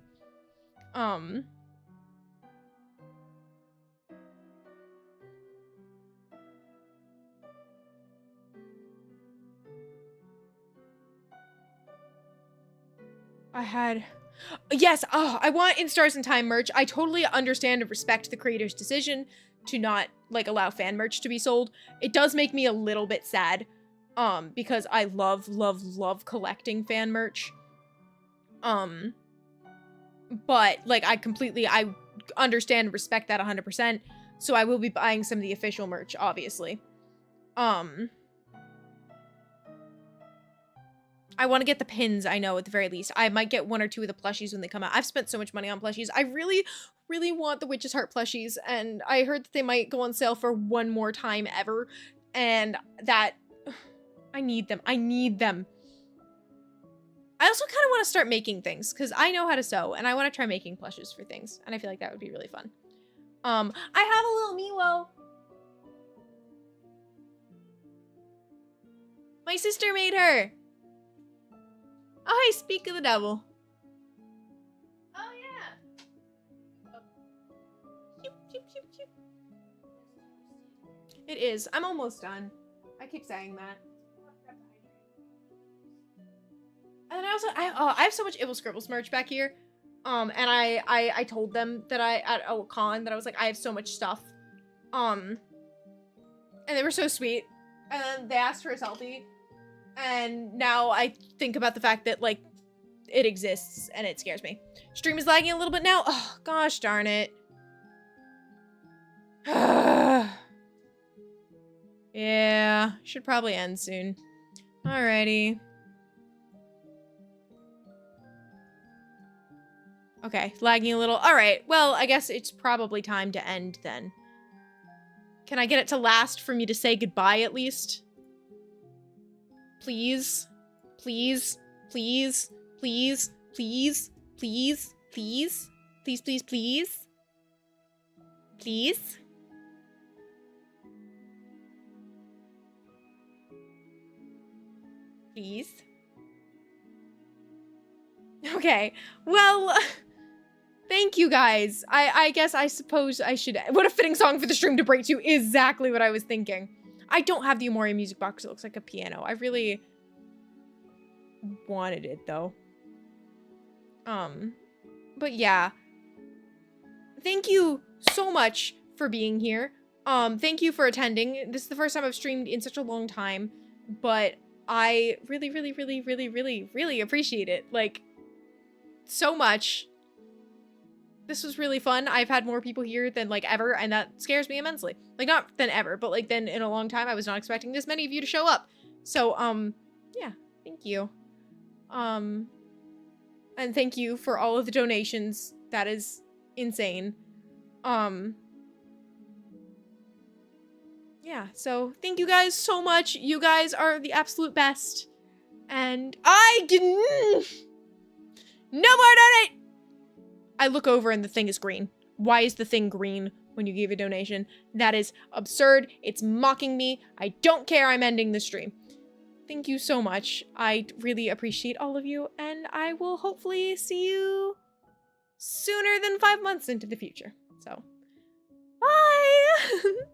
Yes, I want In Stars and Time merch. I totally understand and respect the creator's decision to not, like, allow fan merch to be sold. It does make me a little bit sad, because I love, love, love collecting fan merch. But, like, I understand and respect that 100%, so I will be buying some of the official merch, obviously. I want to get the pins, I know, at the very least. I might get one or two of the plushies when they come out. I've spent so much money on plushies. I really, really want the Witch's Heart plushies, and I heard that they might go on sale for one more time ever, and that... I need them. I need them. I also kind of want to start making things, because I know how to sew, and I want to try making plushes for things, and I feel like that would be really fun. I have a little Miwo. My sister made her. Oh, hey, speak of the devil. Oh, yeah. It is. I'm almost done. I keep saying that. And then I have so much Ibble Scribbles merch back here. And I told them that at a con that I was like, I have so much stuff. And they were so sweet. And then they asked for a selfie. And now I think about the fact that, like, it exists and it scares me. Stream is lagging a little bit now. Oh, gosh darn it. Yeah, should probably end soon. Alrighty. Okay, lagging a little. Alright, well, I guess it's probably time to end then. Can I get it to last for me to say goodbye at least? Please? Please? Please? Please? Please? Please? Please? Please, please, please? Please? Please? Okay, well, thank you guys. I suppose I should. What a fitting song for the stream to break to. Exactly what I was thinking. I don't have the Amori music box. It looks like a piano. I really wanted it though. But yeah. Thank you so much for being here. Thank you for attending. This is the first time I've streamed in such a long time, but I really, really, really, really, really, really appreciate it. Like, so much. This was really fun. I've had more people here than like ever, and that scares me immensely. Like, not than ever, but like than in a long time. I was not expecting this many of you to show up. So, yeah, thank you. And thank you for all of the donations. That is insane. Yeah, so thank you guys so much. You guys are the absolute best. And I didn't. No more donate! I look over and the thing is green. Why is the thing green when you give a donation? That is absurd. It's mocking me. I don't care. I'm ending the stream. Thank you so much. I really appreciate all of you, and I will hopefully see you sooner than 5 months into the future. So, bye!